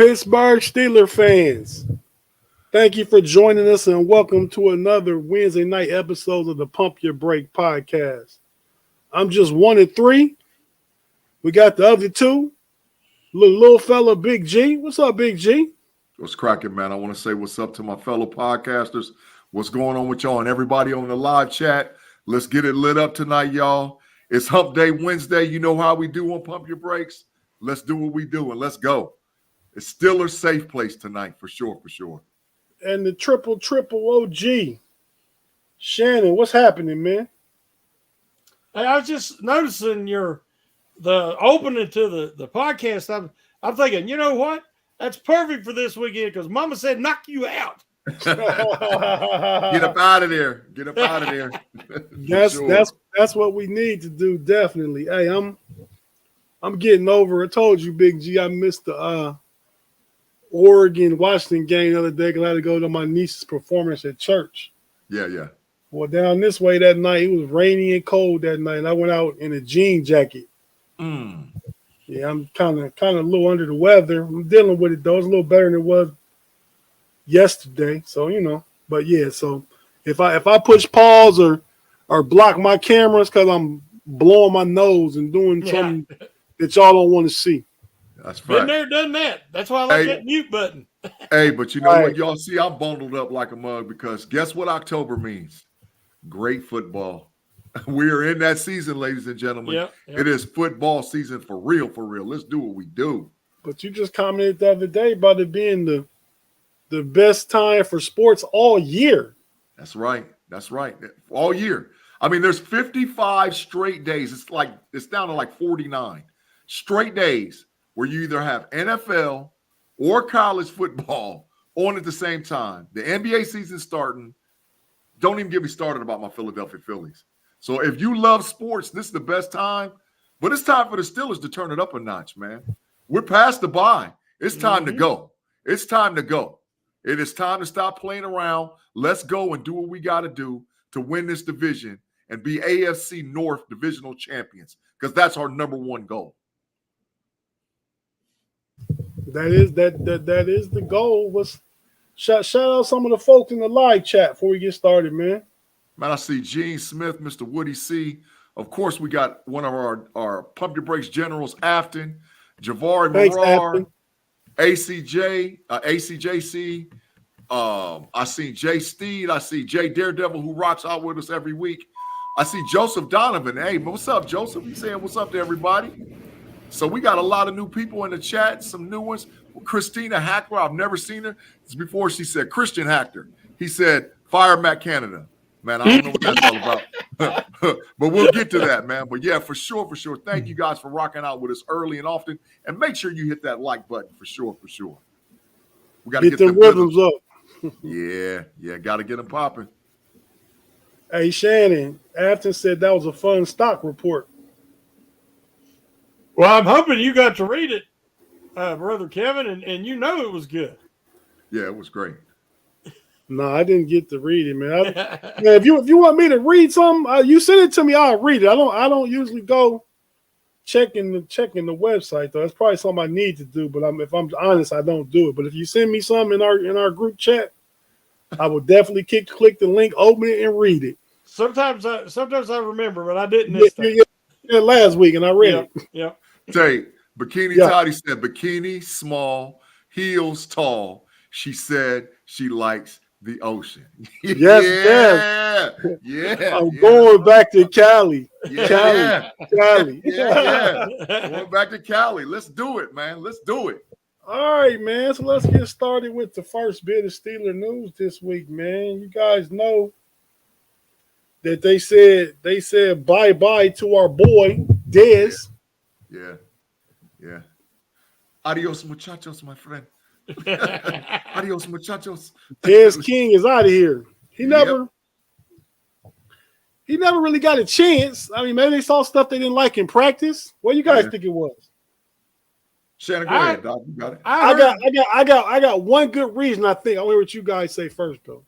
Pittsburgh Steelers fans, thank you for joining us and welcome to another Wednesday night episode of the Pump Your Break podcast. I'm just one of three. We got the other two. Little fella, Big G. What's up, Big G? What's cracking, man? I want to say what's up to my fellow podcasters. What's going on with y'all and everybody on the live chat? Let's get it lit up tonight, y'all. It's Hump Day Wednesday. You know how we do on Pump Your Brakes. Let's do what we do and let's go. It's still a safe place tonight, for sure, for sure. And the triple OG. Shannon, what's happening, man? Hey, I was just noticing the opening to the podcast. I'm thinking, you know what? That's perfect for this weekend because Mama said knock you out. Get up out of there. Get up out of there. That's what we need to do, definitely. Hey, I'm getting over. I told you, Big G, I missed the Oregon-Washington game the other day because I had to go to my niece's performance at church. Yeah. Well, down this way that night, it was rainy and cold that night, and I went out in a jean jacket. Yeah, I'm kind of a little under the weather. I'm dealing with it, though. It's a little better than it was yesterday. So, but yeah, so if I push pause or block my cameras because I'm blowing my nose and doing something that y'all don't want to see. That's right. Been there, done that. That's why I like that mute button. Hey, but you know what, y'all see? I'm bundled up like a mug because guess what October means? Great football. We are in that season, ladies and gentlemen. Yep. It is football season for real, for real. Let's do what we do. But you just commented the other day about it being the best time for sports all year. That's right. All year. I mean, there's 55 straight days. It's down to like 49 straight days where you either have NFL or college football on at the same time. The NBA season's starting. Don't even get me started about my Philadelphia Phillies. So if you love sports, this is the best time. But it's time for the Steelers to turn it up a notch, man. We're past the bye. It's time to go. It's time to go. It is time to stop playing around. Let's go and do what we got to do to win this division and be AFC North divisional champions because that's our number one goal. That is the goal. Shout out some of the folks in the live chat before we get started, man. Man, I see Gene Smith, Mr. Woody C. Of course, we got one of our Pump Your Brakes generals, Afton, Javari Marar, ACJC. I see Jay Steed. I see Jay Daredevil, who rocks out with us every week. I see Joseph Donovan. Hey, what's up, Joseph? He's saying what's up to everybody. So we got a lot of new people in the chat, some new ones. Christina Hackler, I've never seen her. It's before she said Christian Hackler. He said, fire Matt Canada. Man, I don't know what that's all about. But we'll get to that, man. But yeah, for sure. Thank you guys for rocking out with us early and often. And make sure you hit that like button for sure. We got to get the rhythms up. Yeah, got to get them popping. Hey, Shannon, Afton said that was a fun stock report. Well, I'm hoping you got to read it, Brother Kevin, and you know it was good. Yeah, it was great. No, I didn't get to read it, man. If you want me to read something, you send it to me. I'll read it. I don't usually go checking the website though. That's probably something I need to do. But if I'm honest, I don't do it. But if you send me something in our group chat, I will definitely click the link, open it, and read it. Sometimes I remember, but I didn't this time. Yeah, last week, and I read it. Yep. Tate, Toddy said bikini small, heels tall. She said she likes the ocean. Yes. I'm going back to Cali. Yeah. Cali. Yeah. Going back to Cali. Let's do it, man. Let's do it. All right, man. So let's get started with the first bit of Steeler news this week, man. You guys know that they said bye-bye to our boy, Dez. Yeah. Adios, muchachos, my friend. Adios, muchachos. Dez King is out of here. He never really got a chance. I mean, maybe they saw stuff they didn't like in practice. What do you guys think it was? Shannon, go ahead, Doc. You got it. I got one good reason. I think I'll hear what you guys say first, though.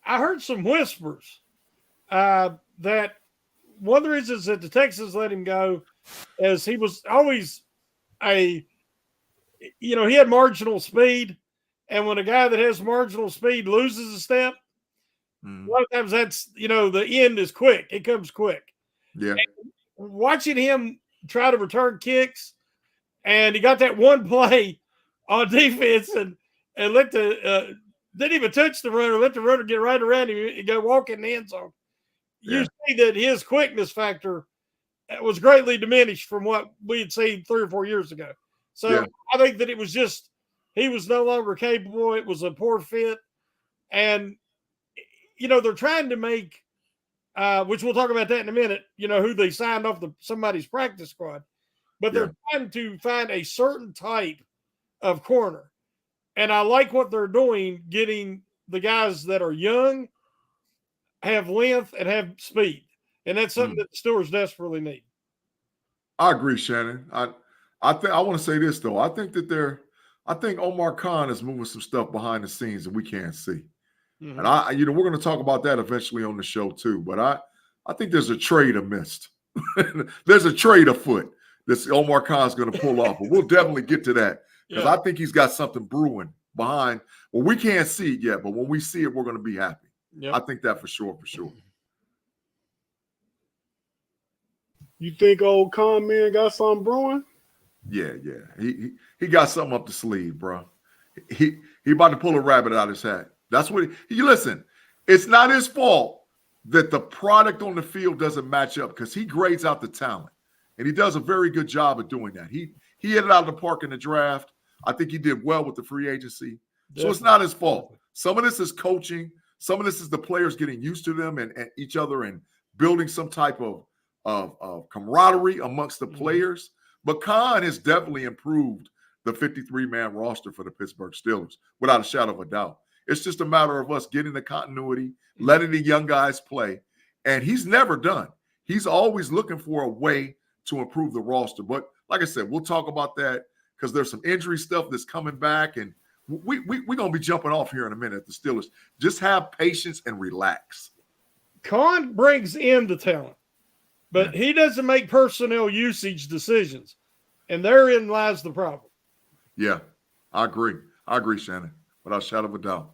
I heard some whispers that one of the reasons that the Texans let him go is he was always you know, he had marginal speed. And when a guy that has marginal speed loses a step, a lot of times that's, you know, the end is quick. It comes quick. Yeah. And watching him try to return kicks, and he got that one play on defense and let the didn't even touch the runner, let the runner get right around him and go walk in the end zone. You see that his quickness factor was greatly diminished from what we had seen 3 or 4 years ago. So I think that it was just he was no longer capable. It was a poor fit. And, you know, they're trying to make, which we'll talk about that in a minute, you know, who they signed off somebody's practice squad. But they're trying to find a certain type of corner. And I like what they're doing, getting the guys that are young, have length, and have speed. And that's something that the Steelers desperately need. I agree, Shannon. I want to say this, though. I think Omar Khan is moving some stuff behind the scenes that we can't see. And we're going to talk about that eventually on the show too. But I think there's a trade amidst. There's a trade afoot that Omar Khan's going to pull off. But we'll definitely get to that because I think he's got something brewing behind. Well, we can't see it yet, but when we see it, we're going to be happy. Yep. I think that for sure. You think old Khan man got something brewing? Yeah. He got something up the sleeve, bro. He about to pull a rabbit out of his hat. That's what he listen. It's not his fault that the product on the field doesn't match up because he grades out the talent, and he does a very good job of doing that. He hit it out of the park in the draft. I think he did well with the free agency. Definitely. So it's not his fault. Some of this is coaching. Some of this is the players getting used to them and each other and building some type of camaraderie amongst the players. But Khan has definitely improved the 53-man roster for the Pittsburgh Steelers, without a shadow of a doubt. It's just a matter of us getting the continuity, letting the young guys play. And he's never done. He's always looking for a way to improve the roster. But like I said, we'll talk about that because there's some injury stuff that's coming back. And we're going to be jumping off here in a minute at the Steelers. Just have patience and relax. Khan brings in the talent, but he doesn't make personnel usage decisions. And therein lies the problem. Yeah, I agree. Shannon, without a shadow of a doubt.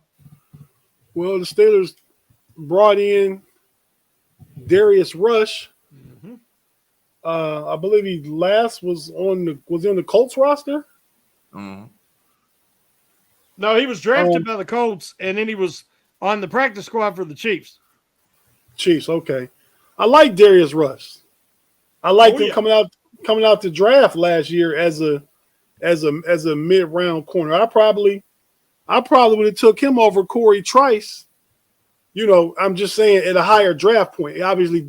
Well, the Steelers brought in Darius Rush. I believe he last was on the Colts roster. No, he was drafted by the Colts, and then he was on the practice squad for the Chiefs. Okay. I like Darius Rush. I liked him coming out the draft last year as a mid-round corner. I probably would have took him over Corey Trice. You know, I'm just saying at a higher draft point. Obviously,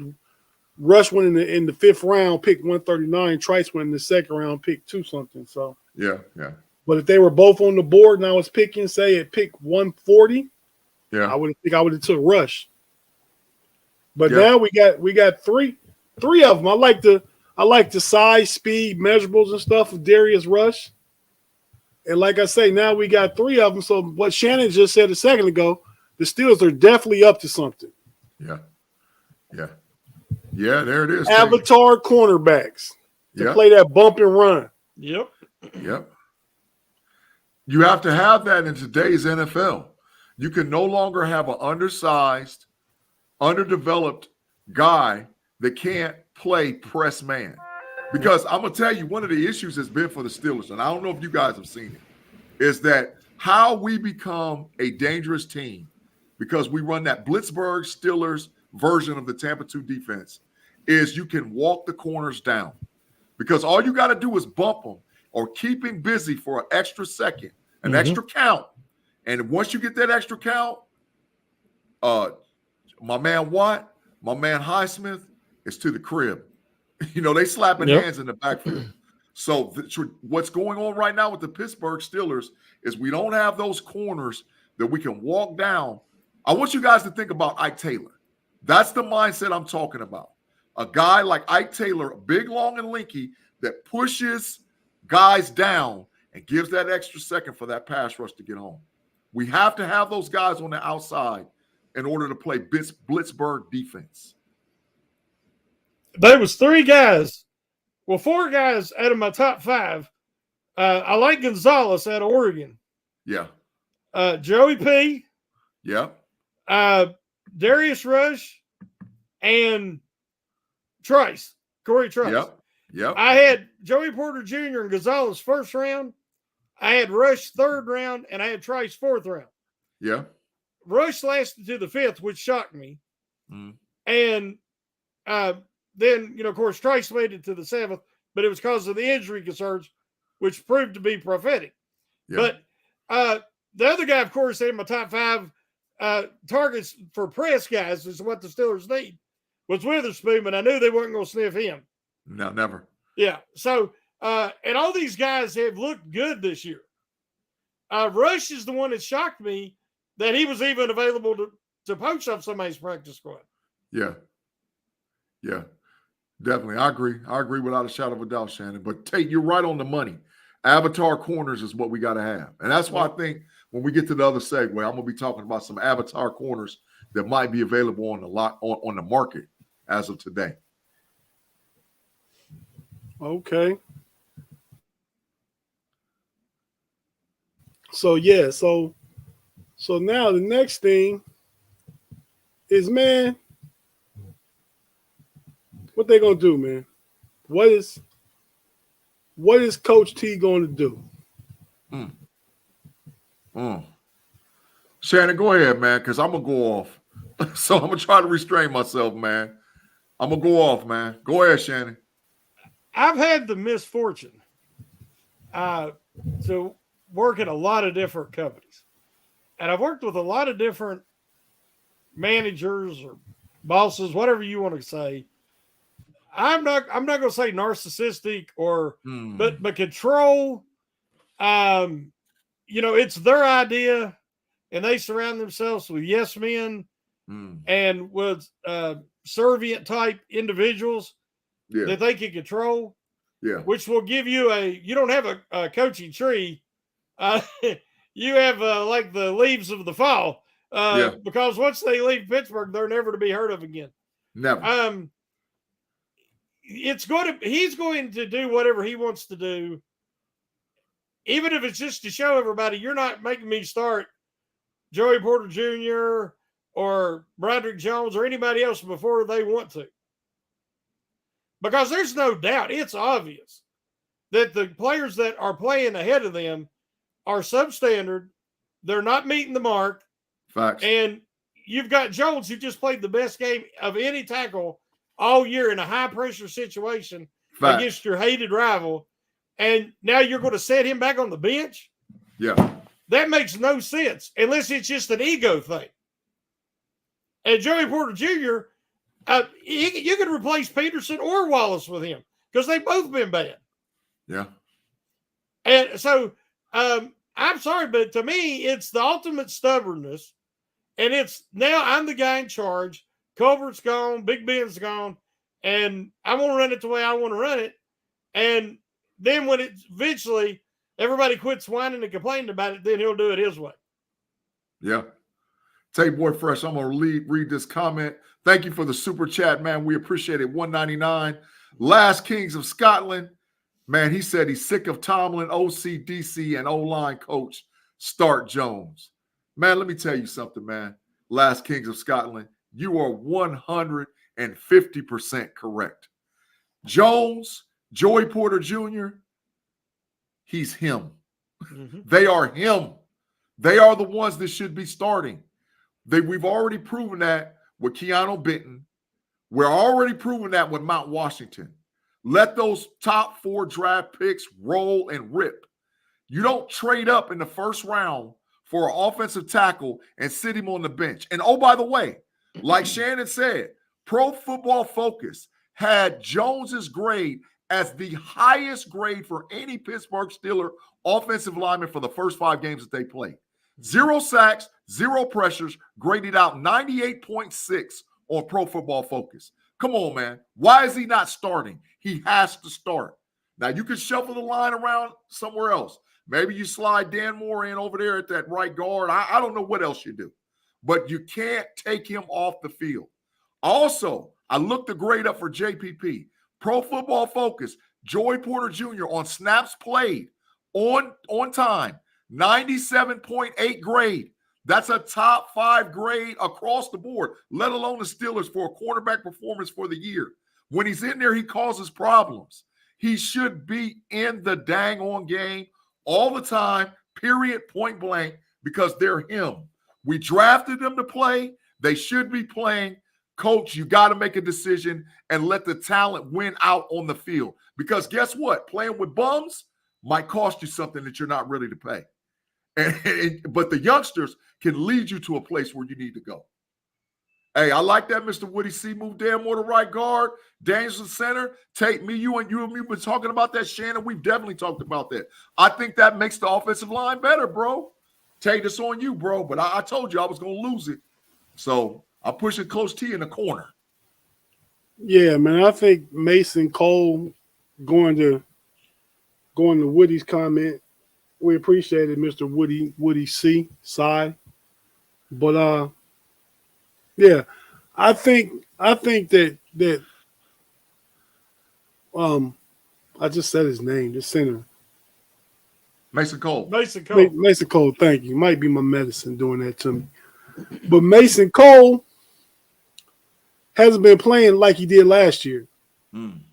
Rush went in the 5th round, pick 139. Trice went in the 2nd round, pick 2-something. So yeah. But if they were both on the board and I was picking, say at pick 140, I would have took Rush. But now we got three of them. I like the size, speed, measurables and stuff of Darius Rush. And like I say, now we got 3 of them. So what Shannon just said a second ago, the Steelers are definitely up to something. Yeah, there it is. Avatar cornerbacks to play that bump and run. Yep. You have to have that in today's NFL. You can no longer have an undersized, underdeveloped guy that can't play press man. Because I'm going to tell you, one of the issues has been for the Steelers, and I don't know if you guys have seen it, is that how we become a dangerous team because we run that Blitzburg Steelers version of the Tampa 2 defense is you can walk the corners down because all you got to do is bump them or keep him busy for an extra second, an extra count. And once you get that extra count, my man Watt, my man Highsmith is to the crib. You know, they slapping hands in the backfield. So what's going on right now with the Pittsburgh Steelers is we don't have those corners that we can walk down. I want you guys to think about Ike Taylor. That's the mindset I'm talking about. A guy like Ike Taylor, big, long, and lanky, that pushes guys down and gives that extra second for that pass rush to get home. We have to have those guys on the outside in order to play Blitzburg defense. There was 4 guys out of my top 5 I like Gonzalez out of Oregon. Yeah. Joey P. Yeah. Darius Rush and Corey Trice. Yep. Yep. I had Joey Porter Jr. and Gonzalez first round. I had Rush third round, and I had Trice fourth round. Yeah. Rush lasted to the fifth, which shocked me. Mm. And then, of course, Trice made it to the seventh, but it was because of the injury concerns, which proved to be prophetic. Yeah. But the other guy, of course, in my top five targets for press guys is what the Steelers need was Witherspoon, but I knew they weren't going to sniff him. No, never. Yeah. So, and all these guys have looked good this year. Rush is the one that shocked me that he was even available to poach off somebody's practice squad. Yeah. Yeah. Definitely. I agree without a shadow of a doubt, Shannon. But Tate, you're right on the money. Avatar corners is what we got to have. And that's why I think when we get to the other segue, I'm going to be talking about some avatar corners that might be available on the market as of today. Okay. So yeah, so now the next thing is, man, what they gonna do, man? What is Coach T going to do? Shannon, go ahead, man, because I'm gonna go off. So I'm gonna try to restrain myself, man. I'm gonna go off, man. Go ahead, Shannon. I've had the misfortune to work at a lot of different companies, and I've worked with a lot of different managers or bosses, whatever you want to say. I'm not going to say narcissistic but control. It's their idea, and they surround themselves with yes men and with servient type individuals that they can control. Yeah, which will give you you don't have a coaching tree. You have like the leaves of the fall. Because once they leave Pittsburgh, they're never to be heard of again. Never. He's going to do whatever he wants to do, even if it's just to show everybody you're not making me start Joey Porter Jr. or Broderick Jones or anybody else before they want to. Because there's no doubt, it's obvious that the players that are playing ahead of them are substandard. They're not meeting the mark. Facts. And you've got Jones, who just played the best game of any tackle all year in a high-pressure situation against your hated rival. And now you're going to set him back on the bench? Yeah. That makes no sense unless it's just an ego thing. And Joey Porter Jr., you could replace Peterson or Wallace with him because they've both been bad. Yeah. And so I'm sorry, but to me, it's the ultimate stubbornness. And it's now I'm the guy in charge. Culver's gone. Big Ben's gone. And I want to run it the way I want to run it. And then when it eventually everybody quits whining and complaining about it, then he'll do it his way. Yeah. Tate Boy Fresh, I'm going to read this comment. Thank you for the super chat, man. We appreciate it. $1.99. Last Kings of Scotland. Man, he said he's sick of Tomlin, OC, DC, and O-line coach. Start Jones. Man, let me tell you something, man. Last Kings of Scotland, you are 150% correct. Jones, Joey Porter Jr., he's him. Mm-hmm. They are him. They are the ones that should be starting. We've already proven that with Keanu Benton. We're already proving that with Mount Washington. Let those top 4 draft picks roll and rip. You don't trade up in the first round for an offensive tackle and sit him on the bench. And oh, by the way, like Shannon said, Pro Football Focus had Jones's grade as the highest grade for any Pittsburgh Steeler offensive lineman for the first 5 games that they played. 0 sacks, 0 pressures, graded out 98.6 on Pro Football Focus. Come on, man. Why is he not starting? He has to start. Now, you can shuffle the line around somewhere else. Maybe you slide Dan Moore in over there at that right guard. I don't know what else you do. But you can't take him off the field. Also, I looked the grade up for JPP. Pro Football Focus, Joey Porter Jr. on snaps played, on time, 97.8 grade. That's a top 5 grade across the board, let alone the Steelers for a quarterback performance for the year. When he's in there, he causes problems. He should be in the dang on game all the time, period, point blank, because they're him. We drafted them to play. They should be playing. Coach, you got to make a decision and let the talent win out on the field. Because guess what? Playing with bums might cost you something that you're not ready to pay. But the youngsters can lead you to a place where you need to go. Hey, I like that, Mr. Woody C. Move Dan Moore to right guard, Danielson center. Tate, you and me been talking about that, Shannon. We've definitely talked about that. I think that makes the offensive line better, bro. Tate, it's on you, bro. But I told you I was going to lose it. So I'm pushing Coach T in the corner. Yeah, man. I think Mason Cole going to Woody's comment. We appreciate it, Mr. Woody C. Side. But yeah, I think that I just said his name, the center. Mason Cole. Mason Cole. Mason Cole, thank you. Might be my medicine doing that to me. But Mason Cole hasn't been playing like he did last year. And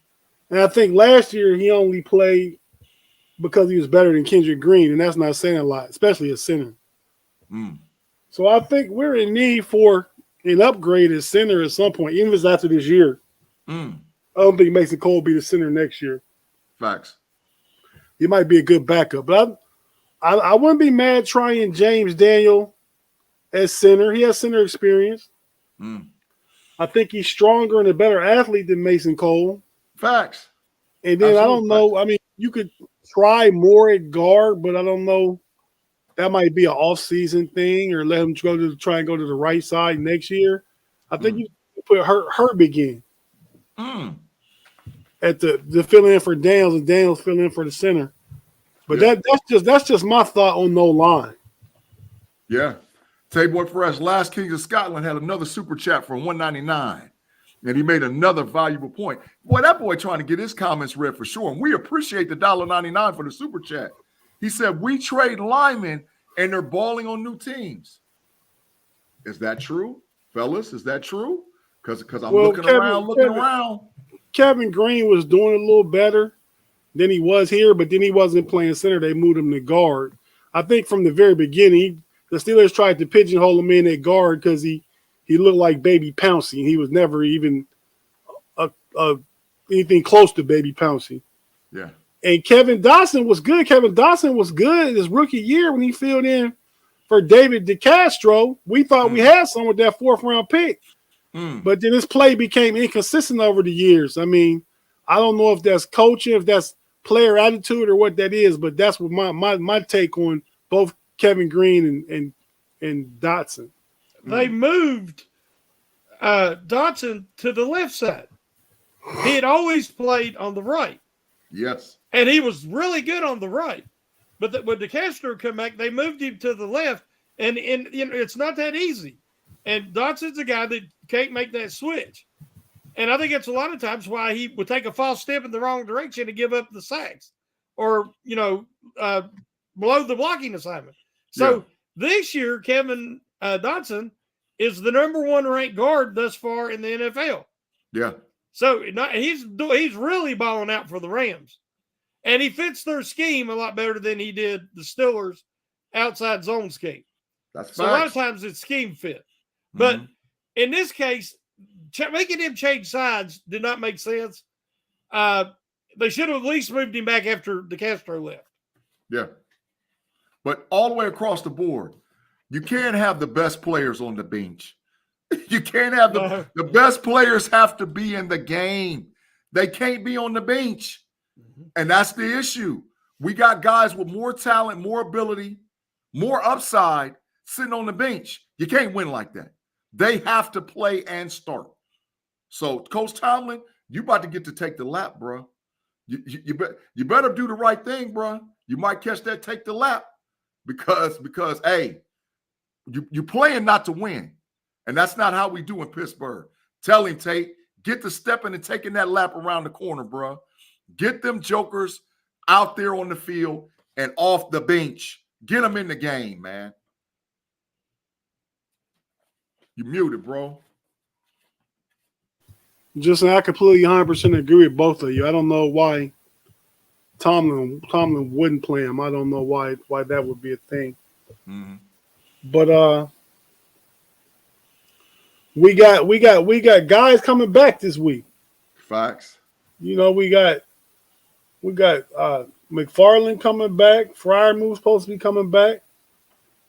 I think last year he only played because he was better than Kendrick Green, and that's not saying a lot, especially a center. So I think we're in need for an upgrade at center at some point, even if it's after this year. I don't think Mason Cole will be the center next year. Facts. He might be a good backup. But I wouldn't be mad trying James Daniel as center. He has center experience. I think he's stronger and a better athlete than Mason Cole. Facts. And then I don't know. I mean, you could try more at guard, but I don't know. That might be an off-season thing, or let him try and go to the right side next year. I think you put Herbig in at the fill in for Daniels, and Daniels fill in for the center. But that's just my thought on no line. Yeah. Tay-Boy Fresh, Last Kings of Scotland had another super chat for $1.99. And he made another valuable point. Boy, that boy trying to get his comments read for sure. And we appreciate the $1.99 for the super chat. He said, we trade linemen and they're balling on new teams. Is that true, fellas? Is that true? Because I'm looking around. Kevin Green was doing a little better than he was here, but then he wasn't playing center. They moved him to guard. I think from the very beginning, the Steelers tried to pigeonhole him in at guard because he looked like Baby Pouncey. He was never even anything close to Baby Pouncey. Yeah. And Kevin Dotson was good. Kevin Dotson was good his rookie year when he filled in for David DeCastro. We thought we had some with that 4th-round pick. But then his play became inconsistent over the years. I mean, I don't know if that's coaching, if that's player attitude or what that is, but that's what my take on both Kevin Green and Dotson. They moved Dotson to the left side. He had always played on the right. Yes. And he was really good on the right. But when DeCastro come back, they moved him to the left. And it's not that easy. And Dotson's a guy that can't make that switch. And I think it's a lot of times why he would take a false step in the wrong direction and give up the sacks or, below the blocking assignment. So this year, Kevin Dotson is the number 1 ranked guard thus far in the NFL. Yeah. So he's really balling out for the Rams. And he fits their scheme a lot better than he did the Steelers' outside zone scheme. That's so a lot of times it's scheme fit. But in this case, making him change sides did not make sense. They should have at least moved him back after DeCastro left. Yeah. But all the way across the board, you can't have the best players on the bench. You can't have the best players have to be in the game. They can't be on the bench. And that's the issue. We got guys with more talent, more ability, more upside sitting on the bench. You can't win like that. They have to play and start. So, Coach Tomlin, you about to get to take the lap, bro. You better do the right thing, bro. You might catch that take the lap because hey, you playing not to win. And that's not how we do in Pittsburgh. Tell him, Tate, get to stepping and taking that lap around the corner, bro. Get them jokers out there on the field and off the bench. Get them in the game, man. You muted, bro. Just I completely 100% agree with both of you. I don't know why Tomlin wouldn't play him. I don't know why that would be a thing. Mm-hmm. But we got guys coming back this week. Facts. You know, we got McFarland coming back. Fryermuth's supposed to be coming back.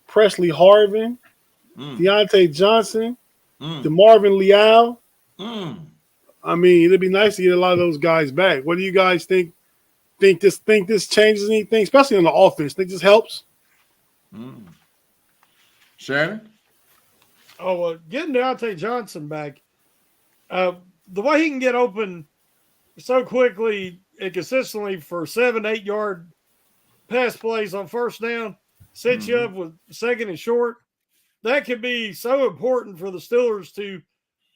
Presley Harvin, Deontay Johnson, DeMarvin Leal. I mean, it'd be nice to get a lot of those guys back. What do you guys think? Think this changes anything, especially on the offense? Think this helps? Shannon? Oh, well, getting Deontay Johnson back, the way he can get open so quickly and consistently for 7-8 yard pass plays on first down, set you up with second and short, that could be so important for the Steelers to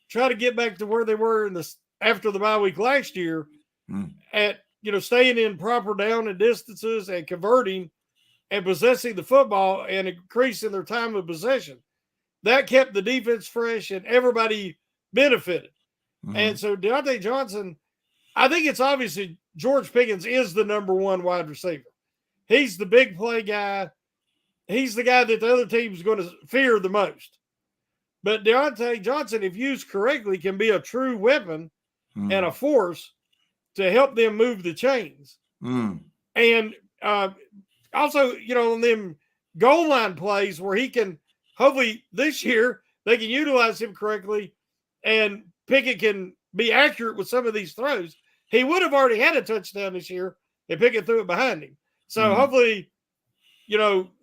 try to get back to where they were after the bye week last year at, staying in proper down and distances and converting and possessing the football and increasing their time of possession. That kept the defense fresh and everybody benefited. And so Deontay Johnson, I think it's obviously George Pickens is the number one wide receiver. He's the big play guy. He's the guy that the other team's going to fear the most. But Deontay Johnson, if used correctly, can be a true weapon and a force to help them move the chains. And also, on them goal line plays where he can, hopefully this year, they can utilize him correctly and Pickett can be accurate with some of these throws. He would have already had a touchdown this year if Pickett threw it behind him. So hopefully,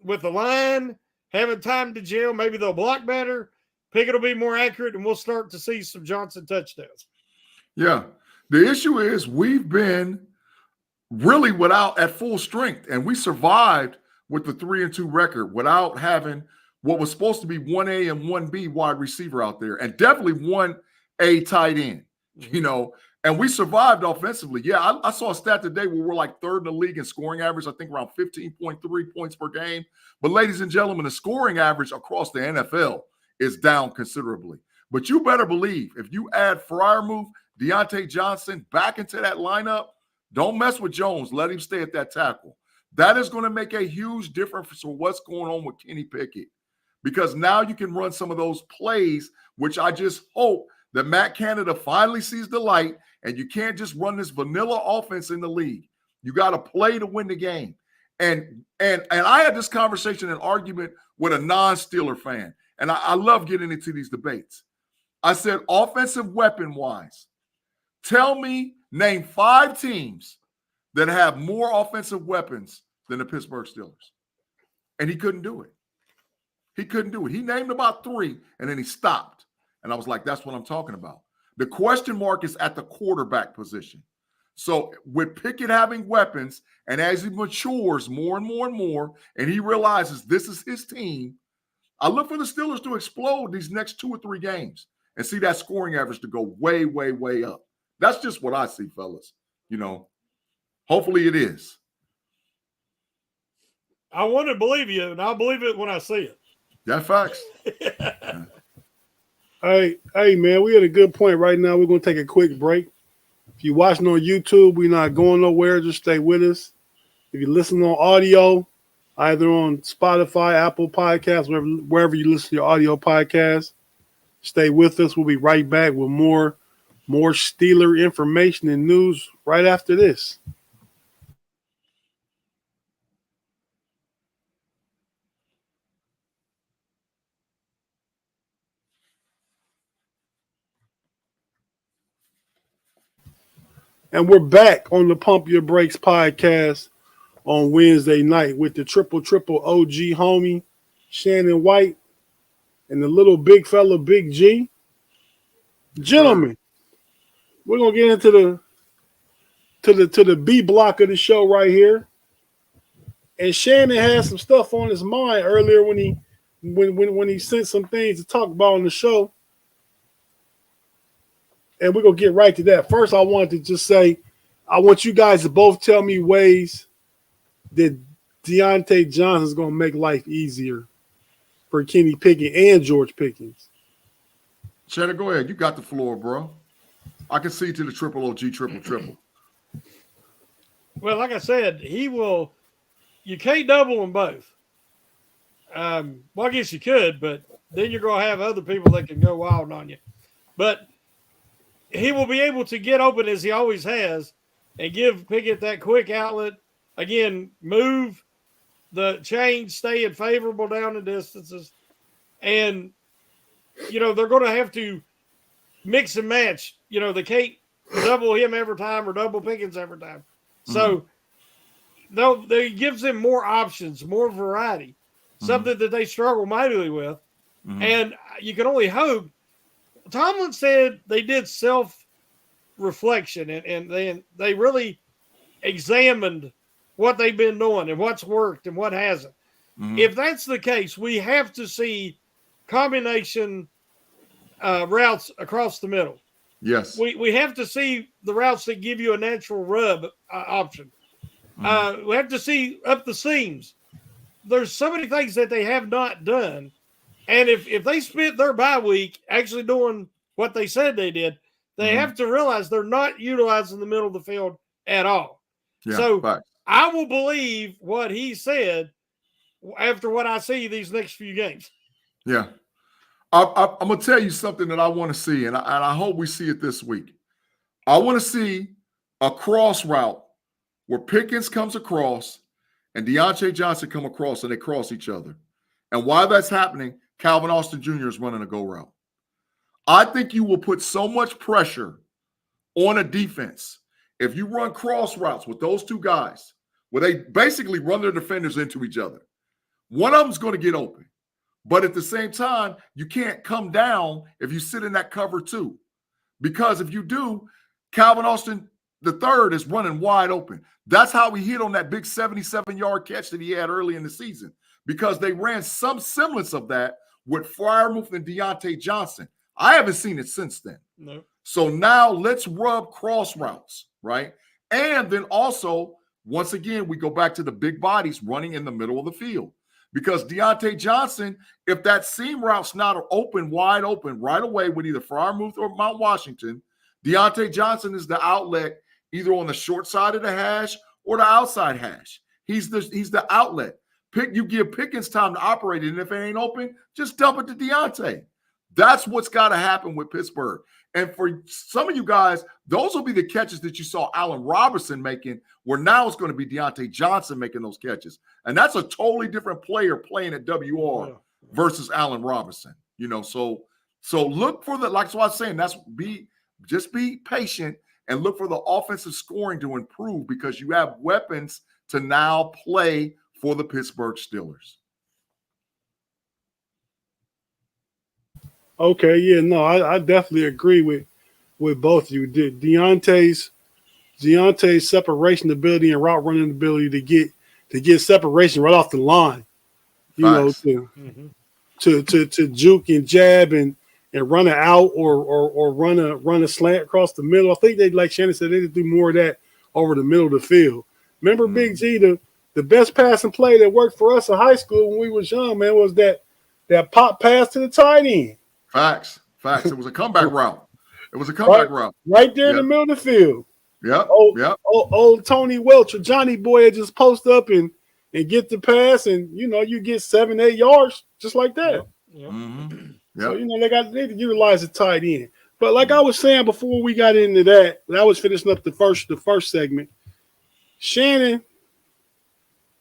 with the line, having time to gel, maybe they'll block better. Pickett will be more accurate, and we'll start to see some Johnson touchdowns. Yeah. The issue is we've been really at full strength, and we survived with the 3-2 record without having what was supposed to be 1A and 1B wide receiver out there, and definitely 1A tight end, and we survived offensively. Yeah, I saw a stat today where we're like third in the league in scoring average, I think around 15.3 points per game. But ladies and gentlemen, the scoring average across the NFL is down considerably. But you better believe if you add Fryermuth, Deontay Johnson back into that lineup, don't mess with Jones. Let him stay at that tackle. That is going to make a huge difference for what's going on with Kenny Pickett, because now you can run some of those plays, which I just hope that Matt Canada finally sees the light, and you can't just run this vanilla offense in the league. You got to play to win the game. And I had this conversation and argument with a non-Steeler fan, and I love getting into these debates. I said, offensive weapon-wise, name 5 teams that have more offensive weapons than the Pittsburgh Steelers. And he couldn't do it. He named about 3, and then he stopped. And I was like, that's what I'm talking about. The question mark is at the quarterback position. So with Pickett having weapons, and as he matures more and more and more, and he realizes this is his team, I look for the Steelers to explode these next 2 or 3 games and see that scoring average to go way, way, way up. That's just what I see, fellas. Hopefully it is. I want to believe you, and I'll believe it when I see it. That facts. Hey, man, we had a good point right now. We're going to take a quick break. If you're watching on YouTube, we're not going nowhere. Just stay with us. If you're listening on audio, either on Spotify, Apple Podcasts, wherever you listen to your audio podcast, stay with us. We'll be right back with more Steeler information and news right after this. And we're back on the Pump Your Brakes podcast on Wednesday night with the triple OG homie, Shannon White, and the little big fella, Big G. Gentlemen, we're gonna get into the B block of the show right here. And Shannon had some stuff on his mind earlier when he sent some things to talk about on the show. And we're going to get right to that. First, I wanted to just say, I want you guys to both tell me ways that Deontay Johnson's going to make life easier for Kenny Pickett and George Pickens. Shannon, go ahead. You got the floor, bro. I can see to the triple OG triple. Well, like I said, he will. You can't double them both. Well, I guess you could, but then you're going to have other people that can go wild on you. But he will be able to get open as he always has and give Pickett that quick outlet. Again, move the change, staying favorable down the distances. And, they're going to have to mix and match. They can't double him every time or double Pickens every time. So it gives them more options, more variety, something that they struggle mightily with. And you can only hope. Tomlin said they did self-reflection and they really examined what they've been doing and what's worked and what hasn't. If that's the case, we have to see combination routes across the middle. Yes. We have to see the routes that give you a natural rub option. We have to see up the seams. There's so many things that they have not done. And if they spent their bye week actually doing what they said they did, they have to realize they're not utilizing the middle of the field at all. Yeah, so right. I will believe what he said after what I see these next few games. Yeah. I'm going to tell you something that I want to see, and I hope we see it this week. I want to see a cross route where Pickens comes across and Deontay Johnson come across, and they cross each other. And while that's happening, Calvin Austin Jr. is running a go route. I think you will put so much pressure on a defense if you run cross routes with those two guys, where they basically run their defenders into each other. One of them's going to get open. But at the same time, you can't come down if you sit in that cover too. Because if you do, Calvin Austin III is running wide open. That's how he hit on that big 77-yard catch that he had early in the season, because they ran some semblance of that with Freiermuth and Deontay Johnson. I haven't seen it since then. No. So now let's rub cross routes, right? And then also, once again, we go back to the big bodies running in the middle of the field. Because Deontay Johnson, if that seam route's not open, wide open right away with either Freiermuth or Mount Washington, Deontay Johnson is the outlet either on the short side of the hash or the outside hash. He's the outlet. You give Pickens time to operate it, and if it ain't open, just dump it to Deontay. That's what's got to happen with Pittsburgh. And for some of you guys, those will be the catches that you saw Allen Robinson making, where now it's going to be Deontay Johnson making those catches. And that's a totally different player playing at WR versus Allen Robinson. So look for like I was saying, just be patient and look for the offensive scoring to improve, because you have weapons to now play for the Pittsburgh Steelers. Okay, yeah, no, I definitely agree with both of you. Deontay's separation ability and route running ability to get separation right off the line, to juke and jab and run it out or run a slant across the middle. I think they, like Shannon said, they do more of that over the middle of the field. Remember, Big G, the best passing play that worked for us in high school when we was young, man, was that pop pass to the tight end. Facts. It was a comeback route. Route. Right there in the middle of the field. Yep. Old Tony Welch or Johnny Boy would just post up and get the pass, and you get 7-8 yards just like that. Yep. Yep. So they need to utilize the tight end. But like I was saying before we got into that, when I was finishing up the first segment, Shannon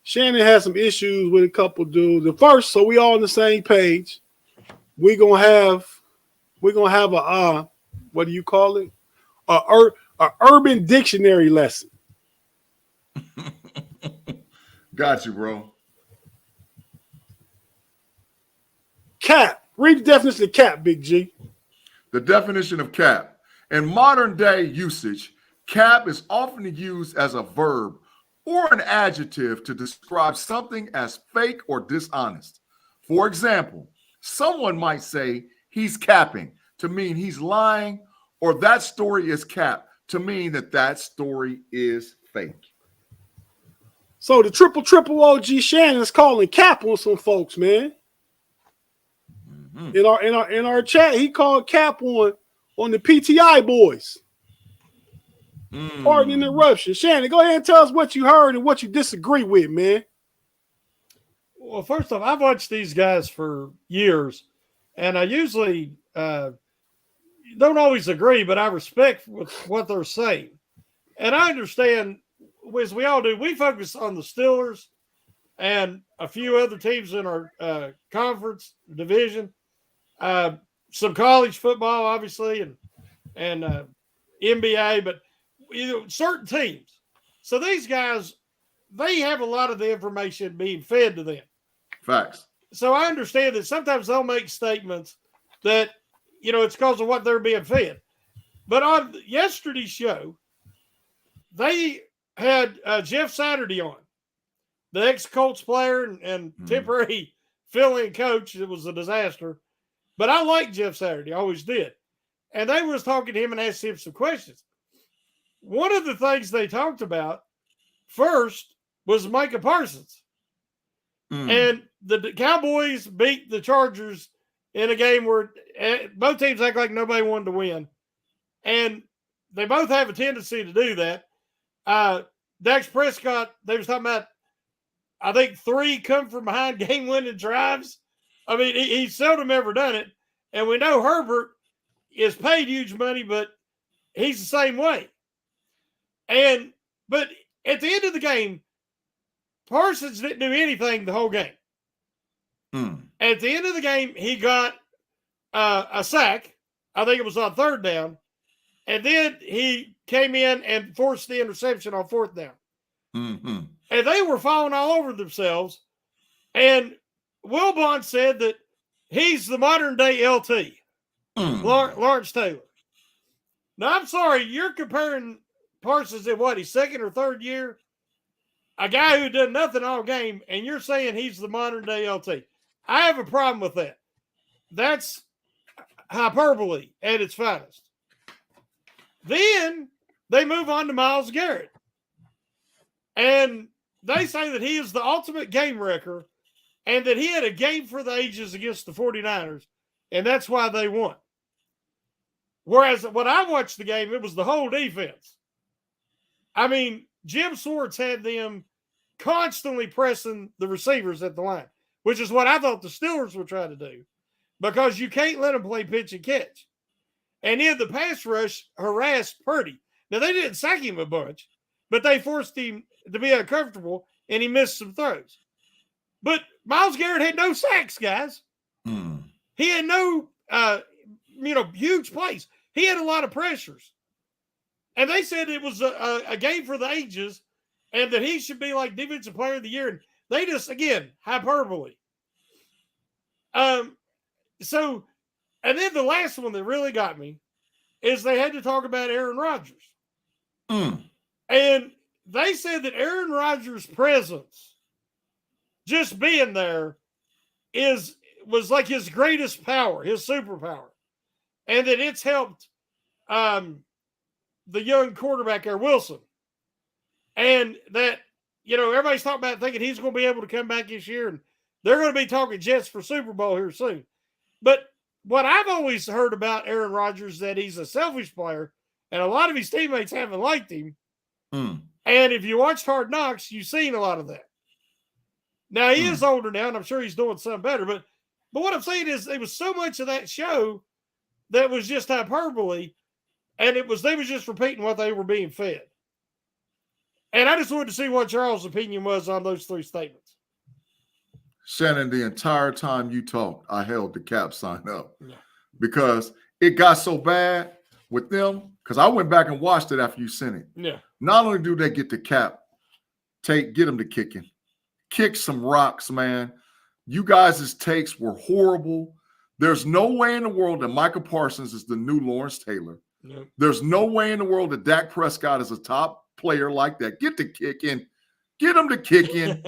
has some issues with a couple dudes. The first, so we all on the same page. We're gonna have a what do you call it? A urban dictionary lesson. Got you, bro. Cap. Read the definition of cap, Big G. The definition of cap. In modern day usage, cap is often used as a verb or an adjective to describe something as fake or dishonest. For example, someone might say he's capping to mean he's lying, or that story is cap to mean that story is fake. So the triple OG Shannon is calling cap on some folks, man. Mm-hmm. In our chat, he called cap on the PTI boys. Pardon the interruption. Shannon, go ahead and tell us what you heard and what you disagree with, man. Well, first off, I've watched these guys for years, and I usually don't always agree, but I respect what they're saying. And I understand, as we all do, we focus on the Steelers and a few other teams in our conference division, some college football, obviously, and NBA, but certain teams. So these guys, they have a lot of the information being fed to them. Facts. So I understand that sometimes they'll make statements that, it's because of what they're being fed. But on yesterday's show, they had Jeff Saturday on, the ex-Colts player and temporary fill-in coach. It was a disaster. But I like Jeff Saturday. I always did. And they was talking to him and asked him some questions. One of the things they talked about first was Micah Parsons. And the Cowboys beat the Chargers in a game where both teams act like nobody wanted to win. And they both have a tendency to do that. Dax Prescott, they was talking about, I think 3 come from behind game-winning drives. I mean, he's seldom ever done it. And we know Herbert is paid huge money, but he's the same way. But at the end of the game, Parsons didn't do anything the whole game. At the end of the game, he got a sack. I think it was on 3rd down. And then he came in and forced the interception on 4th down. And they were falling all over themselves. And Wilbon said that he's the modern-day LT, Lawrence Taylor. Now, I'm sorry, you're comparing Parsons in what, his 2nd or 3rd year? A guy who did nothing all game, and you're saying he's the modern-day LT. I have a problem with that. That's hyperbole at its finest. Then they move on to Myles Garrett. And they say that he is the ultimate game wrecker and that he had a game for the ages against the 49ers, and that's why they won. Whereas when I watched the game, it was the whole defense. I mean, Jim Swartz had them constantly pressing the receivers at the line, which is what I thought the Steelers were trying to do, because you can't let them play pitch and catch. And then the pass rush harassed Purdy. Now, they didn't sack him a bunch, but they forced him to be uncomfortable, and he missed some throws. But Myles Garrett had no sacks, guys. He had no, huge plays. He had a lot of pressures. And they said it was a game for the ages and that he should be like Defensive Player of the Year. And they just, again, hyperbole. And then the last one that really got me is they had to talk about Aaron Rodgers. And they said that Aaron Rodgers' presence, just being there, was like his greatest power, his superpower. And that it's helped the young quarterback there, Wilson. And that, everybody's talking about thinking he's going to be able to come back this year. And they're going to be talking Jets for Super Bowl here soon. But what I've always heard about Aaron Rodgers is that he's a selfish player. And a lot of his teammates haven't liked him. And if you watched Hard Knocks, you've seen a lot of that. Now, he is older now, and I'm sure he's doing something better. But what I'm saying is there was so much of that show that was just hyperbole, and they was just repeating what they were being fed. And I just wanted to see what Charles' opinion was on those 3 statements. Shannon, the entire time you talked, I held the cap sign up because it got so bad with them, because I went back and watched it after you sent it. Yeah. Not only do they get the cap, Tate, get them to kicking. Kick some rocks, man. You guys' takes were horrible. There's no way in the world that Micah Parsons is the new Lawrence Taylor. Nope. There's no way in the world that Dak Prescott is a top player like that. Get the kick in. Get him to kick in.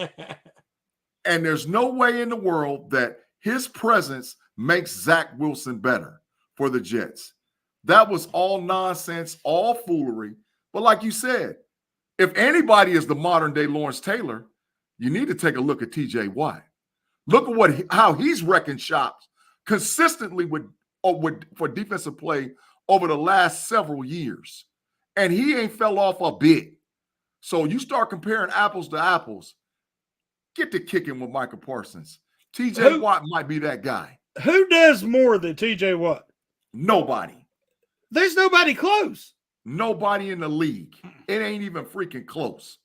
And there's no way in the world that his presence makes Zach Wilson better for the Jets. That was all nonsense, all foolery. But like you said, if anybody is the modern day Lawrence Taylor, you need to take a look at TJ Watt. Look at how he's wrecking shops consistently for defensive play over the last several years. And he ain't fell off a bit. So you start comparing apples to apples, get to kicking with Michael Parsons. TJ Watt might be that guy. Who does more than TJ Watt? Nobody. There's nobody close. Nobody in the league. It ain't even freaking close.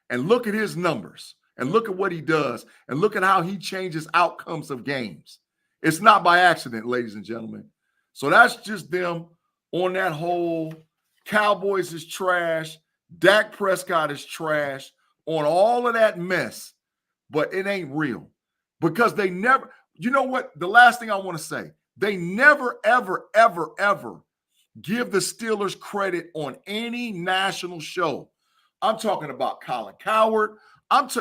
And look at his numbers. And look at what he does. And look at how he changes outcomes of games. It's not by accident, ladies and gentlemen. So that's just them on that whole Cowboys is trash. Dak Prescott is trash on all of that mess. But it ain't real. Because they never, you know what? The last thing I want to say, they never, ever, ever, ever give the Steelers credit on any national show. I'm talking about Colin Cowherd.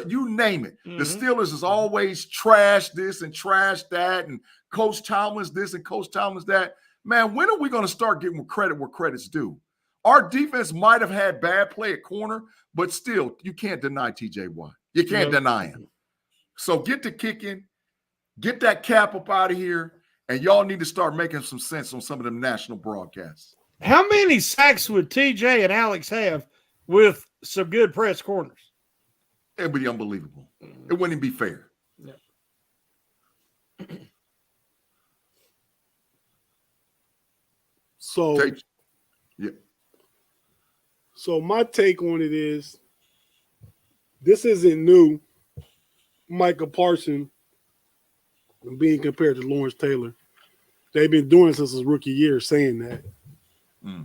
You name it. Mm-hmm. The Steelers is always trash this and trash that, and Coach Tomlin's this and Coach Tomlin's that. Man, when are we going to start getting credit where credit's due? Our defense might have had bad play at corner, but still, you can't deny TJ Watt. You can't deny him. So get to kicking, get that cap up out of here, and y'all need to start making some sense on some of them national broadcasts. How many sacks would TJ and Alex have with some good press corners? It would be unbelievable. It wouldn't even be fair. Yeah. So my take on it is, this isn't new. Michael Parsons being compared to Lawrence Taylor. They've been doing it since his rookie year, saying that.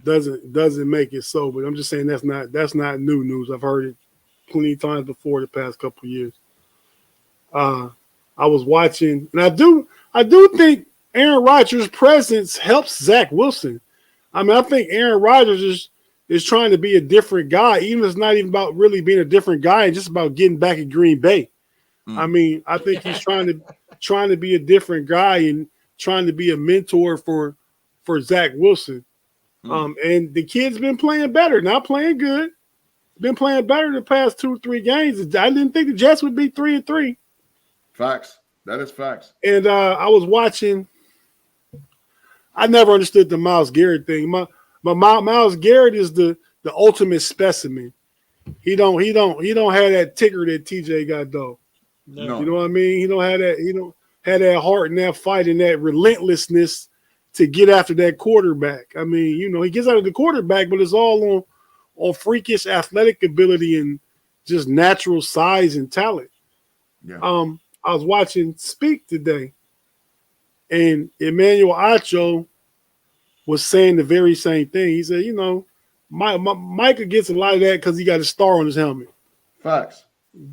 Doesn't make it so, but I'm just saying that's not new news. I've heard it plenty of times before the past couple of years. I was watching, and I do think Aaron Rodgers' presence helps Zach Wilson. I mean, I think Aaron Rodgers is trying to be a different guy, even if it's not even about really being a different guy, it's just about getting back at Green Bay. I mean, I think he's trying to be a different guy and trying to be a mentor for Zach Wilson. And the kid's been playing better, not playing good. Been playing better the past 2-3 games. I didn't think the Jets would be 3-3. Facts. That is facts. And I was watching. I never understood the Myles Garrett thing. Myles Garrett is the ultimate specimen. He don't have that ticker that TJ got though. No. You know what I mean? He don't have that. He don't have that heart and that fight and that relentlessness to get after that quarterback. I mean, he gets out of the quarterback, but it's all on freakish athletic ability and just natural size and talent. Yeah. I was watching Speak today, and Emmanuel Acho was saying the very same thing. He said, Micah gets a lot of that because he got a star on his helmet. Facts.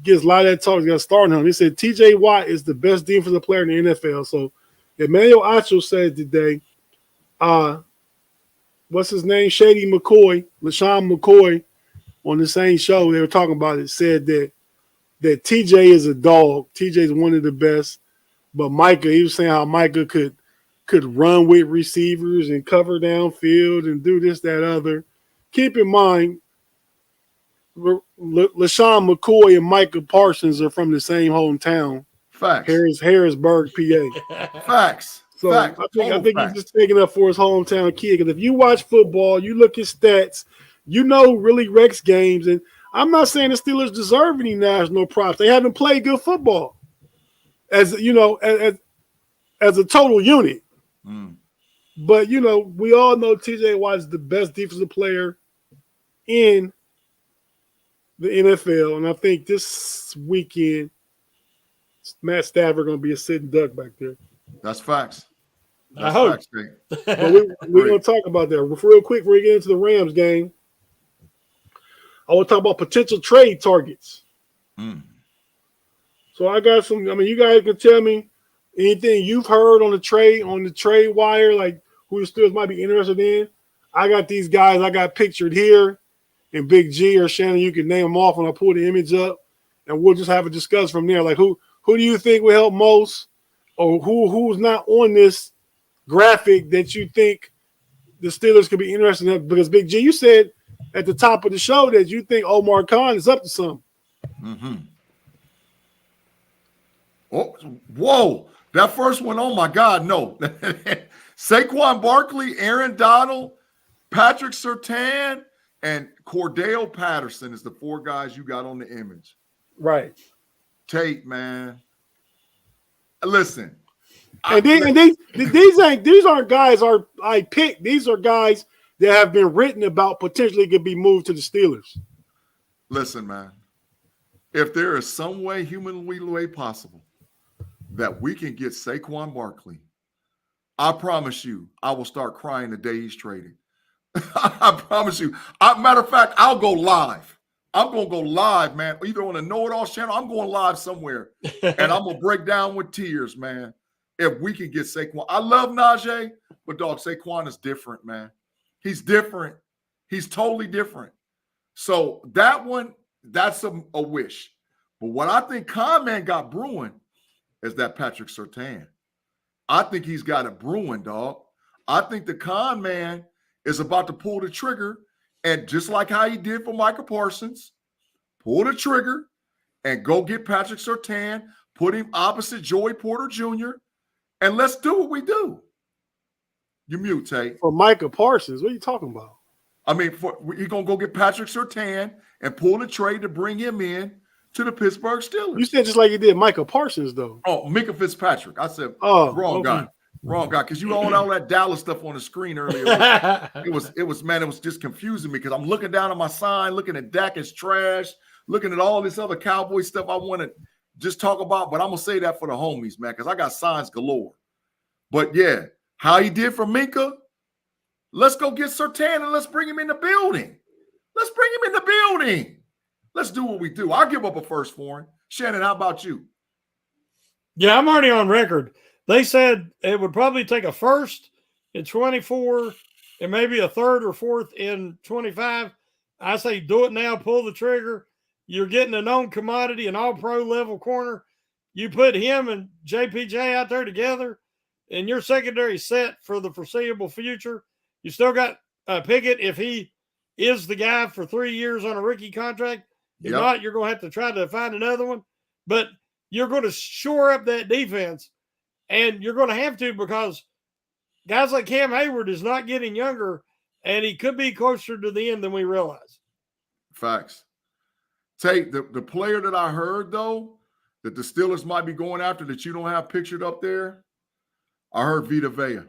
Gets a lot of that talk. He's got a star on him. He said TJ Watt is the best defensive player in the NFL. So Emmanuel Acho said today, what's his name? LaShawn McCoy on the same show, they were talking about it, said that TJ is a dog. TJ is one of the best. But Micah, he was saying how Micah could run with receivers and cover downfield and do this, that, other. Keep in mind, LaShawn McCoy and Micah Parsons are from the same hometown. Facts. Harrisburg, PA. Facts. So Facts. I think he's just taking up for his hometown kid. Because if you watch football, you look at stats, who really wrecks games. And I'm not saying the Steelers deserve any national props. They haven't played good football as a total unit. But, we all know TJ Watt is the best defensive player in the NFL. And I think this weekend, Matt Stafford going to be a sitting duck back there. That's facts. I hope. Facts, but we're going to talk about that. Real quick before we get into the Rams game, I want to talk about potential trade targets. So I got some. I mean, you guys can tell me anything you've heard on the trade wire, like who the Steelers might be interested in. I got these guys I got pictured here, and Big G or Shannon, you can name them off when I pull the image up, and we'll just have a discussion from there. Like who do you think will help most, or who's not on this graphic that you think the Steelers could be interested in? Because Big G, you said at the top of the show that you think Omar Khan is up to something. Mm-hmm. Oh, whoa. That first one, oh my God, no. Saquon Barkley, Aaron Donald, Patrick Surtain, and Cordell Patterson is the 4 guys you got on the image. Right. Tate, man. Listen. These aren't guys I picked. These are guys that have been written about potentially could be moved to the Steelers. Listen, man. If there is some way, humanly way possible, that we can get Saquon Barkley, I promise you, I will start crying the day he's traded. I promise you. Matter of fact, I'll go live. I'm going to go live, man. Either on a Know It All channel, I'm going live somewhere, and I'm going to break down with tears, man, if we can get Saquon. I love Najee, but, dog, Saquon is different, man. He's different. He's totally different. So that one, that's a wish. But what I think Conman got brewing is that Patrick Surtain. I think he's got it brewing, dog. I think the con man is about to pull the trigger, and just like how he did for Micah Parsons, pull the trigger and go get Patrick Surtain, put him opposite Joey Porter Jr., and let's do what we do. You mute, Tate. For Micah Parsons, what are you talking about? I mean, he's going to go get Patrick Surtain and pull the trade to bring him in to the Pittsburgh Steelers. You said just like you did Micah Parsons, though. Oh, Micah Fitzpatrick. I said, wrong guy. Wrong guy. Because you all that Dallas stuff on the screen earlier. It was just confusing me because I'm looking down at my sign, looking at Dak as trash, looking at all this other Cowboy stuff I want to just talk about. But I'm going to say that for the homies, man, because I got signs galore. But, yeah, how he did for Minka, let's go get Surtain and let's bring him in the building. Let's bring him in the building. Let's do what we do. I'll give up a first for him. Shannon, how about you? Yeah, I'm already on record. They said it would probably take a first in 24 and maybe a third or fourth in 25. I say do it now, pull the trigger. You're getting a known commodity, an all-pro level corner. You put him and JPJ out there together, and your secondary set for the foreseeable future. You still got Pickett if he is the guy for 3 years on a rookie contract. If not, you're going to have to try to find another one. But you're going to shore up that defense, and you're going to have to because guys like Cam Hayward is not getting younger, and he could be closer to the end than we realize. Facts. Tate, the player that I heard, though, that the Steelers might be going after that you don't have pictured up there, I heard Vita Vea.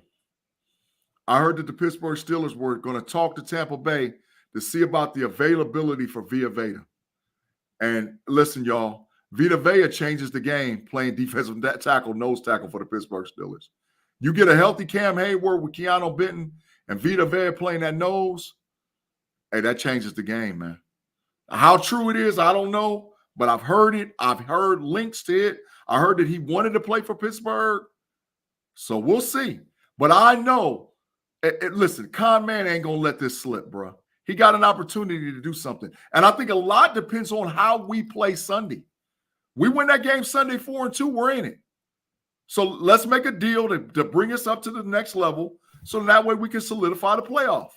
I heard that the Pittsburgh Steelers were going to talk to Tampa Bay to see about the availability for Vita Vea. And listen, y'all, Vita Vea changes the game playing defensive tackle, nose tackle for the Pittsburgh Steelers. You get a healthy Cam Hayward with Keanu Benton and Vita Vea playing that nose, hey, that changes the game, man. How true it is, I don't know, but I've heard it. I've heard links to it. I heard that he wanted to play for Pittsburgh. So we'll see. But I know, listen, Con Man ain't going to let this slip, bro. He got an opportunity to do something. And I think a lot depends on how we play Sunday. We win that game Sunday 4-2, we're in it. So let's make a deal to bring us up to the next level so that way we can solidify the playoff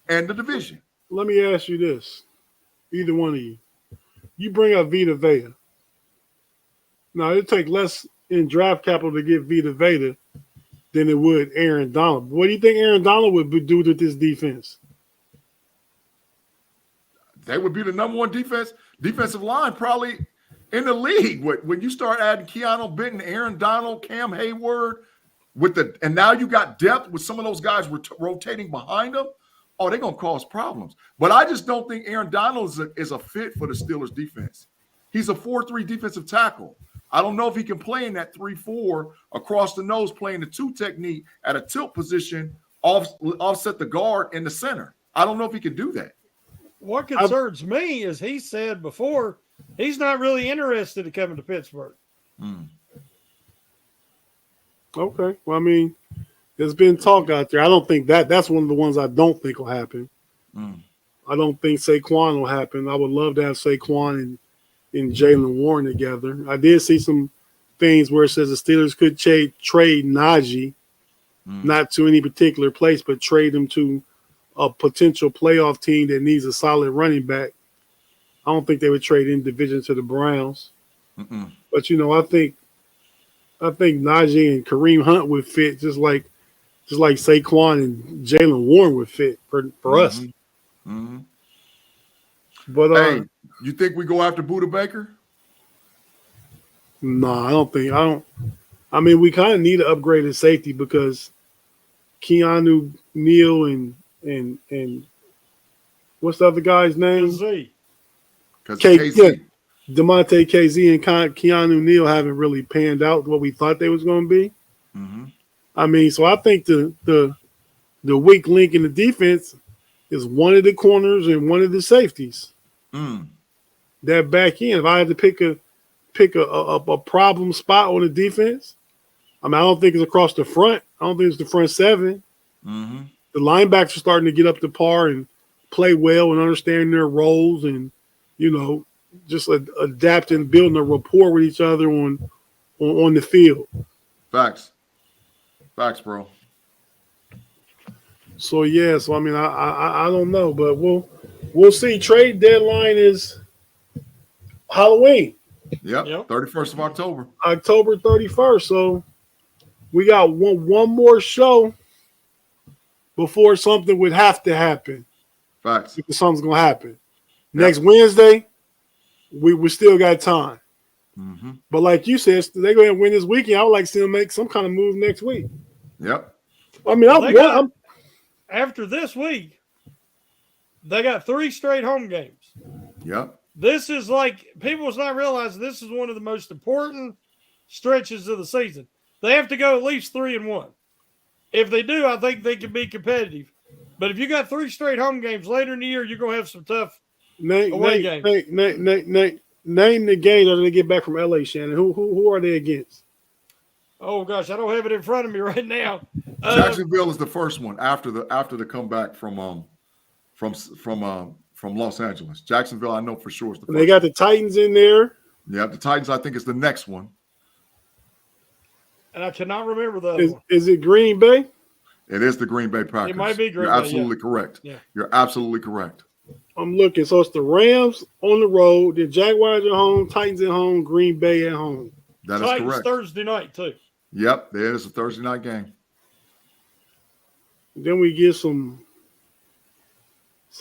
and the division. Let me ask you this, either one of you. You bring up Vita Vea. Now, it'd take less in draft capital to get Vita Vea than it would Aaron Donald. What do you think Aaron Donald would do to this defense? They would be the number one defensive line probably in the league. When you start adding Keanu Benton, Aaron Donald, Cam Hayward, and now you got depth with some of those guys rotating behind them, they're going to cause problems. But I just don't think Aaron Donald is a fit for the Steelers defense. He's a 4-3 defensive tackle. I don't know if he can play in that 3-4 across the nose, playing the 2 technique at a tilt position, offset the guard in the center. I don't know if he can do that. What concerns me is he said before he's not really interested in coming to Pittsburgh. Okay. Well, I mean, there's been talk out there. I don't think that's one of the ones I don't think will happen. I don't think Saquon will happen. I would love to have Saquon and Jalen Warren together. I did see some things where it says the Steelers could trade Najee, not to any particular place, but trade him to a potential playoff team that needs a solid running back, I don't think they would trade in division to the Browns. Mm-mm. But I think Najee and Kareem Hunt would fit just like Saquon and Jalen Warren would fit for us. Mm-hmm. But hey, you think we go after Buda Baker? No, I don't. I mean, we kind of need an upgraded safety because Keanu Neal and what's the other guy's name? KZ. Yeah, DeMonte KZ and Keanu Neal haven't really panned out what we thought they was going to be. Mm-hmm. I mean, so I think the weak link in the defense is one of the corners and one of the safeties. That back end. If I had to pick a problem spot on the defense, I mean, I don't think it's across the front. I don't think it's the front seven. Mm-hmm. The linebackers are starting to get up to par and play well and understand their roles and, just adapting, building a rapport with each other on the field. Facts, bro. So I mean, I don't know, but we'll see. Trade deadline is Halloween. Yep. 31st of October. October 31st. So we got one more show before something would have to happen. Facts. Because something's gonna happen. Next Wednesday, we still got time. Mm-hmm. But like you said, they're going to win this weekend. I would like to see them make some kind of move next week. Yep. I mean, after this week, they got 3 straight home games. Yep. This is like people's not realizing this is one of the most important stretches of the season. They have to go at least 3-1. If they do, I think they can be competitive. But if you got 3 straight home games later in the year, you're going to have some tough away games. Name the game that they get back from LA, Shannon. Who are they against? Oh gosh, I don't have it in front of me right now. Jacksonville is the first one after the comeback from Los Angeles. Jacksonville, I know for sure is the first. They got the Titans in there. Yeah, the Titans, I think, is the next one. And I cannot remember the other one. Is it Green Bay? It is the Green Bay Packers. It might be Green You're Bay, absolutely correct. Yeah. You're absolutely correct. I'm looking. So it's the Rams on the road, the Jaguars at home, Titans at home, Green Bay at home. That is Titans correct. Thursday night too. Yep, there is a Thursday night game. Then we get some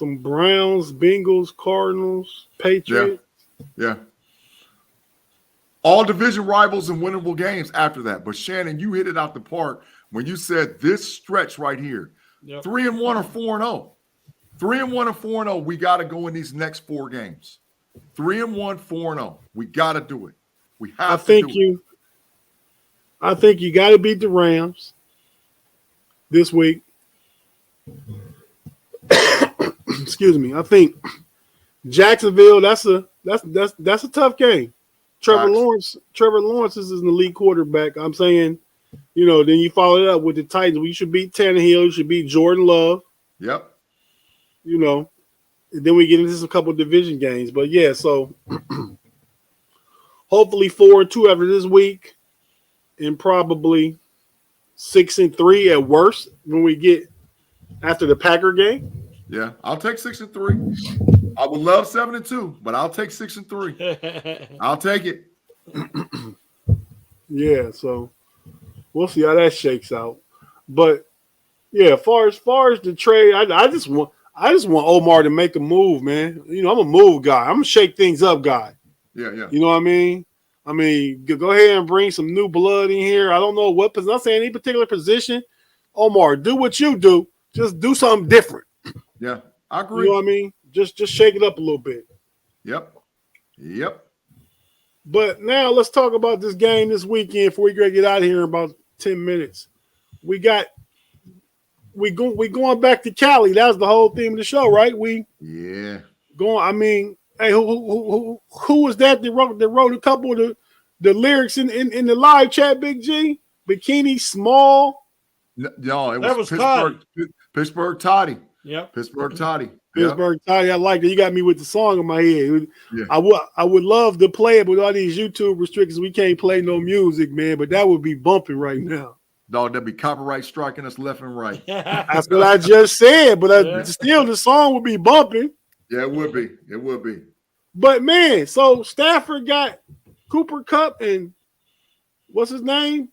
Browns, Bengals, Cardinals, Patriots. Yeah. All division rivals and winnable games after that. But Shannon, you hit it out the park when you said this stretch right here. 3-1 or 4-0. 3-1 or 4-0. We got to go in these next 4 games. 3-1, 4-0. We got to do it. We have to do it. I think you got to beat the Rams this week. Excuse me. I think Jacksonville. That's a tough game. Trevor Lawrence is an elite quarterback. I'm saying, then you follow it up with the Titans. You should beat Tannehill. You should beat Jordan Love. Yep. And then we get into a couple of division games. But yeah, so hopefully 4-2 after this week, and probably 6-3 at worst when we get after the Packer game. Yeah, I'll take 6-3. I would love 7-2, but I'll take 6-3. I'll take it. Yeah, so we'll see how that shakes out. But yeah, as far as the trade, I just want Omar to make a move, man. I'm a move guy. I'm a shake things up guy. Yeah. You know what I mean? I mean, go ahead and bring some new blood in here. I don't know what position. I'm not saying any particular position. Omar, do what you do. Just do something different. Yeah, I agree. You know what I mean? Just shake it up a little bit. Yep. But now let's talk about this game this weekend before we get out of here in about 10 minutes. We going back to Cali. That was the whole theme of the show, right? I mean, hey, who was that wrote a couple of the lyrics in the live chat, Big G? Bikini Small. No, it was Pittsburgh Toddy. Yep. Pittsburgh Toddy. Pittsburgh Toddy. I like that. You got me with the song in my head. Yeah. I would love to play it, but with all these YouTube restrictions, we can't play no music, man. But that would be bumping right now. Dog, they'll be copyright striking us left and right. That's what I just said, but still the song would be bumping. Yeah, it would be. It would be. But man, so Stafford got Cooper Kupp and what's his name?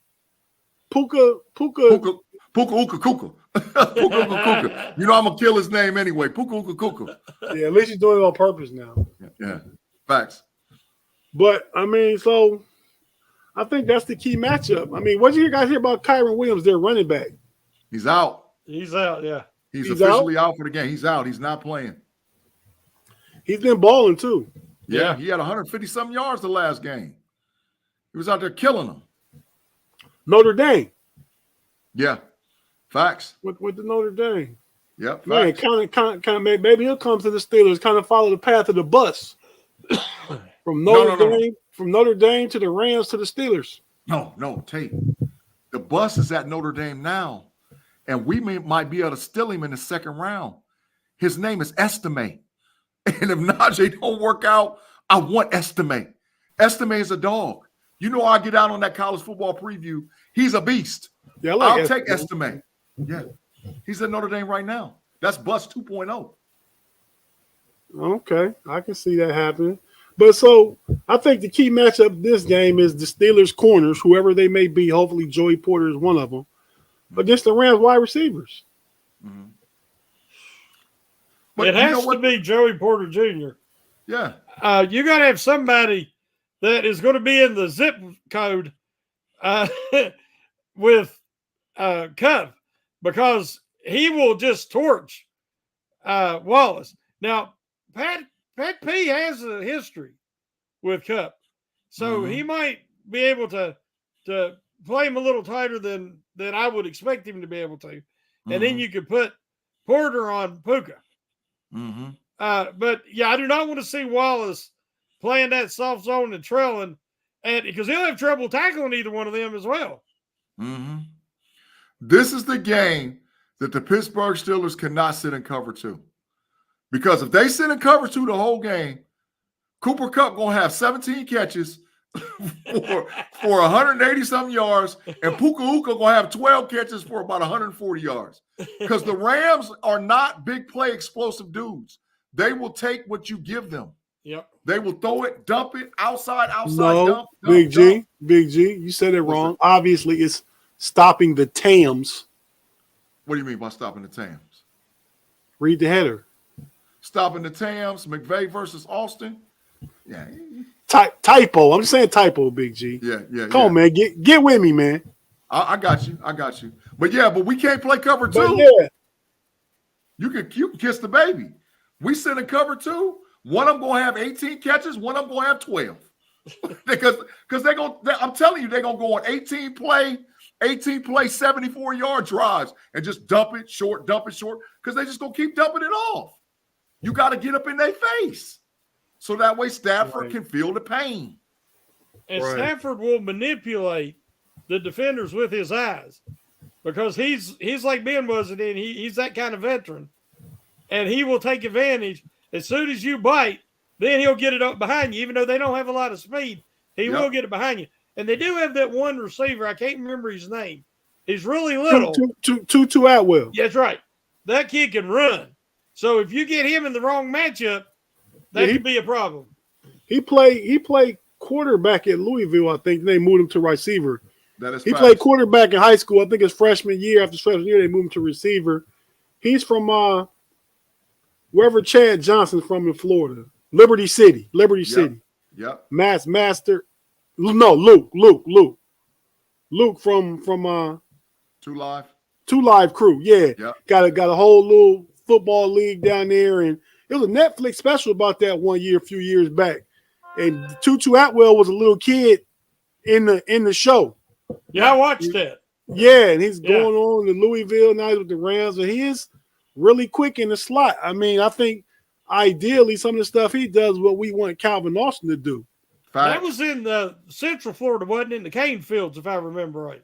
Puka. Puka Uka Kuka. Puka Uka Kuka. You know I'm gonna kill his name anyway. Puka Uka Kuka. Yeah, at least he's doing it on purpose now. Yeah. Facts. But I mean, so I think that's the key matchup. I mean, what did you guys hear about Kyron Williams, their running back? He's out. He's out, yeah. He's officially out for the game. He's out. He's not playing. He's been balling too. Yeah, he had 150-something yards the last game. He was out there killing them. Notre Dame. Yeah. Facts. With the Notre Dame. Yep. Man, kind of maybe he'll come to the Steelers, kind of follow the path of the bus. From Notre Dame to the Rams to the Steelers. No, Tate. The bus is at Notre Dame now, and we might be able to steal him in the second round. His name is Estime, and if Najee don't work out, I want Estime. Estime is a dog. You know, I get out on that college football preview. He's a beast. Yeah, I'll take Estime. Yeah, he's at Notre Dame right now. That's bus 2.0. Okay, I can see that happening. But so I think the key matchup of this game is the Steelers corners, whoever they may be. Hopefully Joey Porter is one of them. Against the Rams wide receivers. Mm-hmm. But it has to be Joey Porter Jr. Yeah. You got to have somebody that is going to be in the zip code with Kupp, because he will just torch Wallace. Now, Pat P has a history with Kupp, so he might be able to play him a little tighter than I would expect him to be able to, and then you could put Porter on Puka. But yeah, I do not want to see Wallace playing that soft zone and trailing, and because he'll have trouble tackling either one of them as well. This is the game that the Pittsburgh Steelers cannot sit in cover two. Because if they sit in cover two the whole game, Cooper Kupp going to have 17 catches for 180-something yards, and Puka Uka going to have 12 catches for about 140 yards. Because the Rams are not big play explosive dudes. They will take what you give them. Yep. They will throw it, dump it, outside, no, dump. Big G, you said it wrong. It? Obviously, it's stopping the TAMs. What do you mean by stopping the TAMs? Read the header. Stopping the TAMs, McVay versus Austin. Yeah. Typo. I'm just saying typo, Big G. Yeah. Come on, man. Get with me, man. I got you. But we can't play cover two. But yeah. You can kiss the baby. We sit in cover two. One of them going to have 18 catches. One of them going to have 12. because I'm telling you, they're going to go on 18 play, 74-yard drives and just dump it short, because they just going to keep dumping it off. You got to get up in their face. So that way Stafford can feel the pain. And Stafford will manipulate the defenders with his eyes, because he's like Ben was, and he's that kind of veteran. And he will take advantage. As soon as you bite, then he'll get it up behind you. Even though they don't have a lot of speed, he will get it behind you. And they do have that one receiver. I can't remember his name. He's really little. Tutu Atwell. Yeah, that's right. That kid can run. So if you get him in the wrong matchup, that could be a problem. He played quarterback at Louisville, I think. They moved him to receiver. He played quarterback in high school. I think his freshman year. After freshman year, they moved him to receiver. He's from wherever Chad Johnson's from in Florida. Liberty City. Yep. Master. No, Luke. Luke from Two Live Crew. Yeah. Yep. Got a whole little football league down there, and it was a Netflix special about that one year, a few years back. And Tutu Atwell was a little kid in the show. Yeah, I watched that. Yeah, and he's going on to Louisville now with the Rams, and he is really quick in the slot. I mean, I think ideally some of the stuff he does is what we want Calvin Austin to do. That was in the Central Florida, wasn't it? In the cane fields, if I remember right.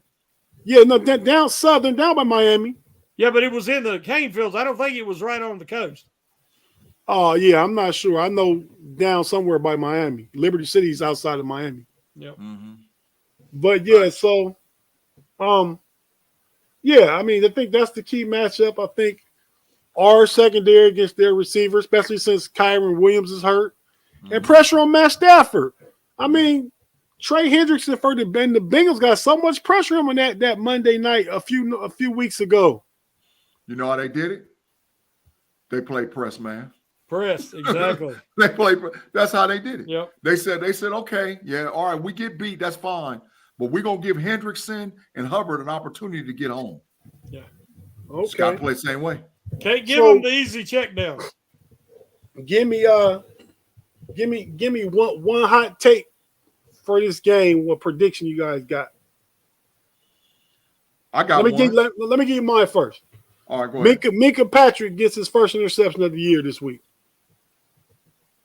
Yeah, no, down southern, down by Miami. Yeah, but it was in the cane fields. I don't think it was right on the coast. Oh, yeah, I'm not sure. I know down somewhere by Miami. Liberty City's outside of Miami. Yep. But yeah, so Yeah, I mean, I think that's the key matchup. I think our secondary against their receiver, especially since Kyron Williams is hurt, and pressure on Matt Stafford. I mean, Trey Hendrickson for the Bengals got so much pressure on him that Monday night a few weeks ago. You know how they did it? They played press, man. Press, exactly. They played. That's how they did it. Yep. They said, okay, yeah, all right, we get beat, that's fine, but we're gonna give Hendrickson and Hubbard an opportunity to get home. Yeah. Okay. Scott played the same way. Can't give them the easy check down. Give me one hot take for this game. What prediction you guys got? I got let one. Let me give you mine first. All right, go ahead. Minka Patrick gets his first interception of the year this week.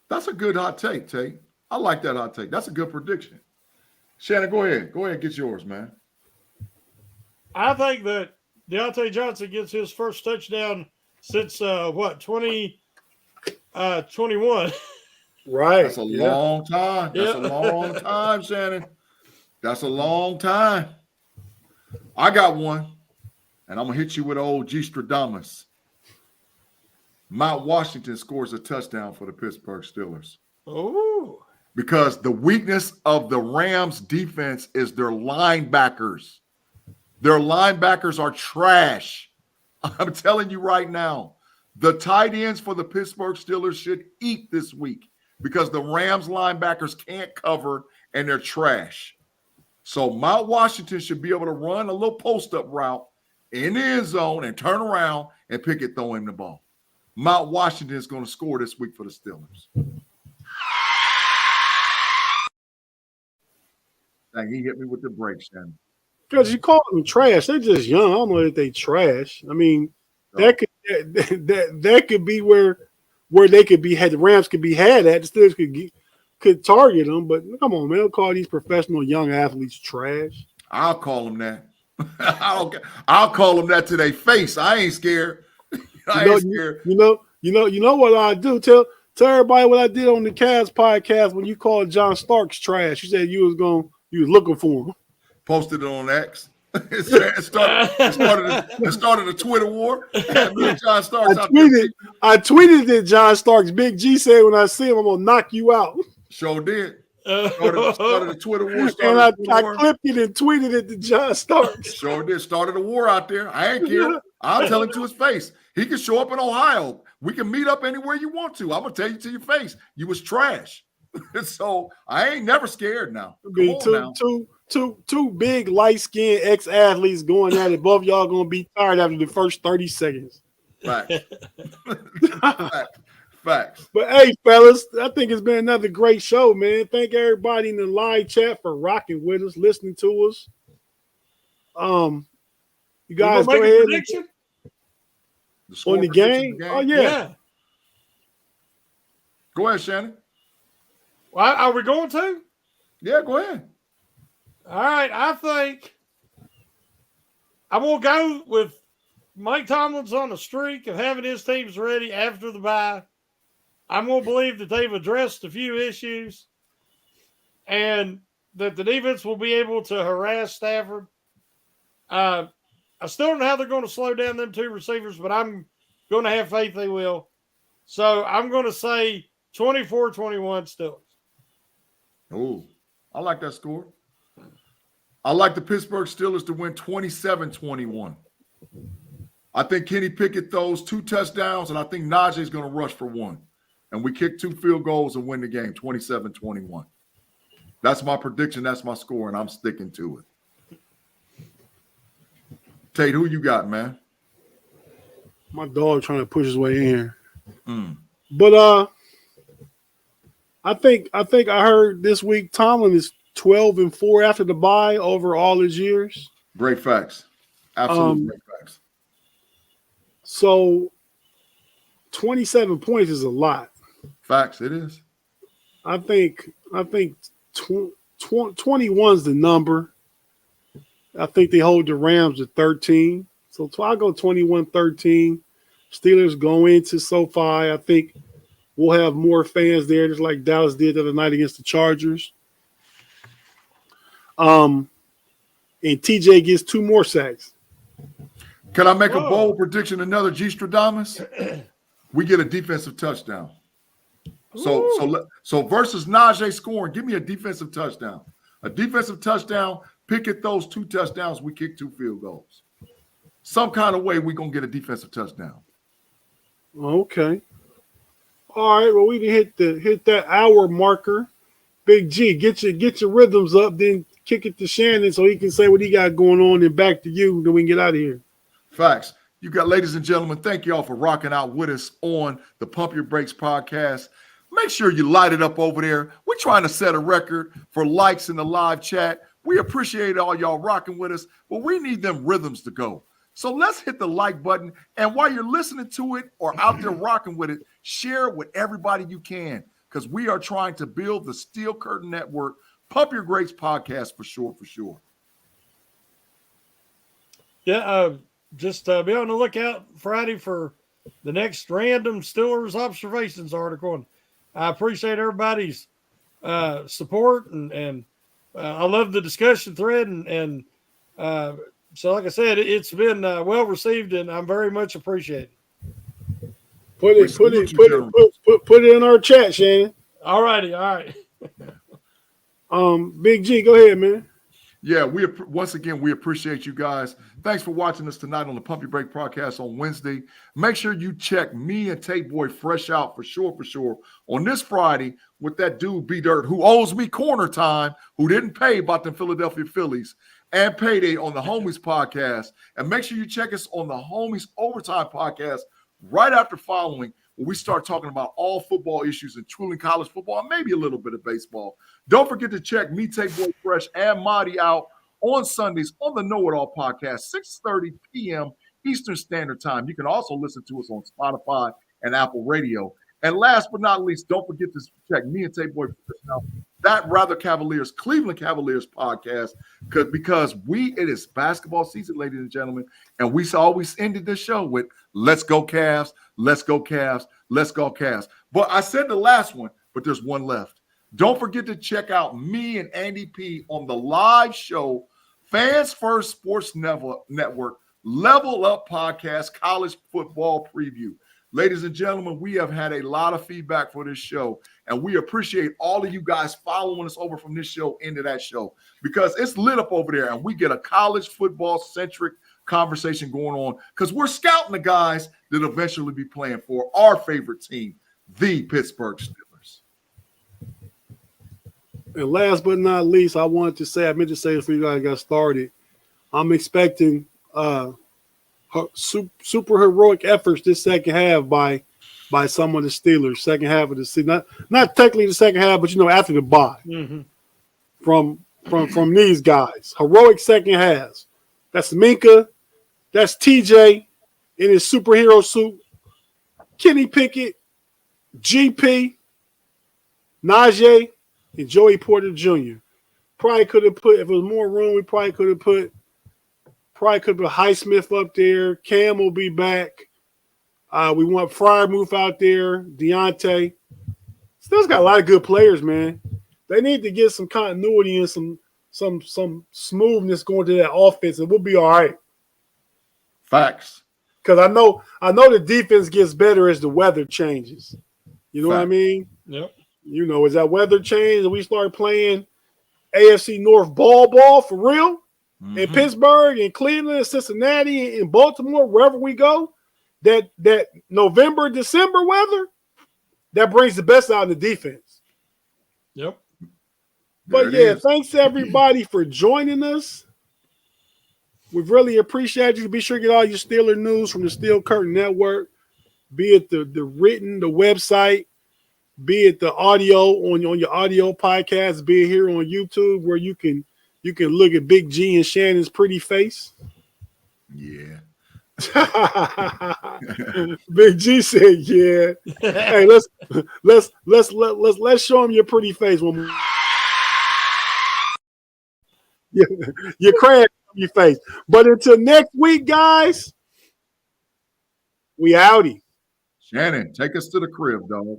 That's a good hot take, Tate. I like that hot take. That's a good prediction. Shannon, go ahead. Go ahead, get yours, man. I think that Deontay Johnson gets his first touchdown since 2021. Right. That's a long time. That's a long time, Shannon. That's a long time. I got one, and I'm going to hit you with old G. Stradamus. Mount Washington scores a touchdown for the Pittsburgh Steelers. Oh. Because the weakness of the Rams defense is their linebackers. Their linebackers are trash. I'm telling you right now, the tight ends for the Pittsburgh Steelers should eat this week because the Rams linebackers can't cover and they're trash. So Mount Washington should be able to run a little post-up route in the end zone and turn around and Pickett throw him the ball. Mount Washington is going to score this week for the Steelers. Dang, he hit me with the brakes, Shannon. Because you call them trash, they're just young. I don't know that they trash. I mean, that could be where they could be had. The Rams could be had at. The Steelers could target them, but come on, man, don't call these professional young athletes trash. I'll call them that. I'll call them that to their face. I ain't scared. I ain't scared. You know what I do? Tell everybody what I did on the Cavs podcast when you called John Starks trash. You said you was looking for him. Posted it on X. It started a Twitter war. Me and John Starks. I tweeted that John Starks. Big G said when I see him, I'm gonna knock you out. Sure did. Started a Twitter war. And I clipped it and tweeted it to John Starks. Sure did. Started a war out there. I ain't care. I'll tell him to his face. He can show up in Ohio. We can meet up anywhere you want to. I'm gonna tell you to your face. You was trash. So I ain't never scared now. Two big light-skinned ex-athletes going at it. Both y'all gonna be tired after the first 30 seconds. Facts. Facts. But hey, fellas, I think it's been another great show, man. Thank everybody in the live chat for rocking with us, listening to us. You guys go ahead. On the game? Oh yeah. Go ahead, Shannon. Well, are we going to? Yeah, go ahead. All right, I think I'm going to go with Mike Tomlin's on a streak of having his teams ready after the bye. I'm going to believe that they've addressed a few issues and that the defense will be able to harass Stafford. I still don't know how they're going to slow down them two receivers, but I'm going to have faith they will. So I'm going to say 24-21 Steelers. Oh, I like that score. I like the Pittsburgh Steelers to win 27-21. I think Kenny Pickett throws 2 touchdowns, and I think Najee's going to rush for 1. And we kick 2 field goals and win the game, 27-21. That's my prediction. That's my score, and I'm sticking to it. Tate, who you got, man? My dog trying to push his way in here. But I think I heard this week Tomlin is 12-4 after the bye over all his years. Great facts. Absolutely great facts. So 27 points is a lot. Facts, it is. I think 21 is the number. I think they hold the Rams at 13. So I'll go 21-13. Steelers go into SoFi. I think we'll have more fans there, just like Dallas did the other night against the Chargers. And TJ gets 2 more sacks. Can I make a bold prediction? Another G Stradamus? We get a defensive touchdown. So versus Najee scoring, give me a defensive touchdown. A defensive touchdown, pick at those 2 touchdowns, we kick 2 field goals. Some kind of way we're going to get a defensive touchdown. Okay. All right. Well, we can hit that hour marker. Big G, get your rhythms up, then kick it to Shannon so he can say what he got going on, and back to you, then we can get out of here. Facts. You got, ladies and gentlemen, thank you all for rocking out with us on the Pump Your Brakes podcast. Make sure you light it up over there. We're trying to set a record for likes in the live chat. We appreciate all y'all rocking with us, but we need them rhythms to go. So let's hit the like button. And while you're listening to it or out there rocking with it, share it with everybody you can, because we are trying to build the Steel Curtain Network Pump Your Brakes podcast for sure. Yeah, just be on the lookout Friday for the next random Steelers observations article. And I appreciate everybody's support, and I love the discussion thread. And so, like I said, it's been well received, and I'm very much appreciated. Put it in our chat, Shannon. All righty, all right. Big G, go ahead, man. Yeah, once again, we appreciate you guys. Thanks for watching us tonight on the Pump Your Brake podcast on Wednesday. Make sure you check me and Tate Boy fresh out for sure on this Friday with that dude B-Dirt who owes me corner time, who didn't pay about them Philadelphia Phillies, and Payday on the Homies podcast. And make sure you check us on the Homies Overtime podcast right after following, where we start talking about all football issues, including college football and maybe a little bit of baseball. Don't forget to check me, Tate Boy Fresh, and Marty out on Sundays on the Know It All podcast, 6:30 p.m. Eastern Standard Time. You can also listen to us on Spotify and Apple Radio. And last but not least, don't forget to check me and Tate Boy Fresh out, that Rather Cavaliers, Cleveland Cavaliers podcast, because it is basketball season, ladies and gentlemen, and we always ended the show with "Let's go Cavs, let's go Cavs, let's go Cavs." But I said the last one, but there's one left. Don't forget to check out me and Andy P on the live show, Fans First Sports Network, Level Up Podcast, College Football Preview. Ladies and gentlemen, we have had a lot of feedback for this show, and we appreciate all of you guys following us over from this show into that show, because it's lit up over there, and we get a college football-centric conversation going on, because we're scouting the guys that eventually be playing for our favorite team, the Pittsburgh Steelers. And last but not least, I meant to say before you guys got started, I'm expecting super heroic efforts this second half by some of the Steelers. Second half of the season, not technically the second half, but after the bye, from these guys, heroic second halves. That's Minka, that's TJ in his superhero suit, Kenny Pickett, GP, Najee, and Joey Porter Jr. Probably could have put, if it was more room, we probably could have put Highsmith up there. Cam will be back. We want Freiermuth out there. Deontay. Still's got a lot of good players, man. They need to get some continuity and some smoothness going to that offense, and we'll be all right. Facts. Because I know the defense gets better as the weather changes. You know what I mean? Yep. As that weather changes and we start playing AFC North ball for real, in Pittsburgh and Cleveland and Cincinnati and Baltimore, wherever we go, that November, December weather, that brings the best out of the defense. Yep. But thanks to everybody for joining us. We really appreciate you. Be sure to get all your Steeler news from the Steel Curtain Network, be it the written, the website, be it the audio on your audio podcast, be it here on YouTube where you can look at Big G and Shannon's pretty face. Yeah. Big G said, "Yeah." Hey, let's show him your pretty face one more. Your crayon on your face. But until next week, guys, we outie. Shannon, take us to the crib, dog.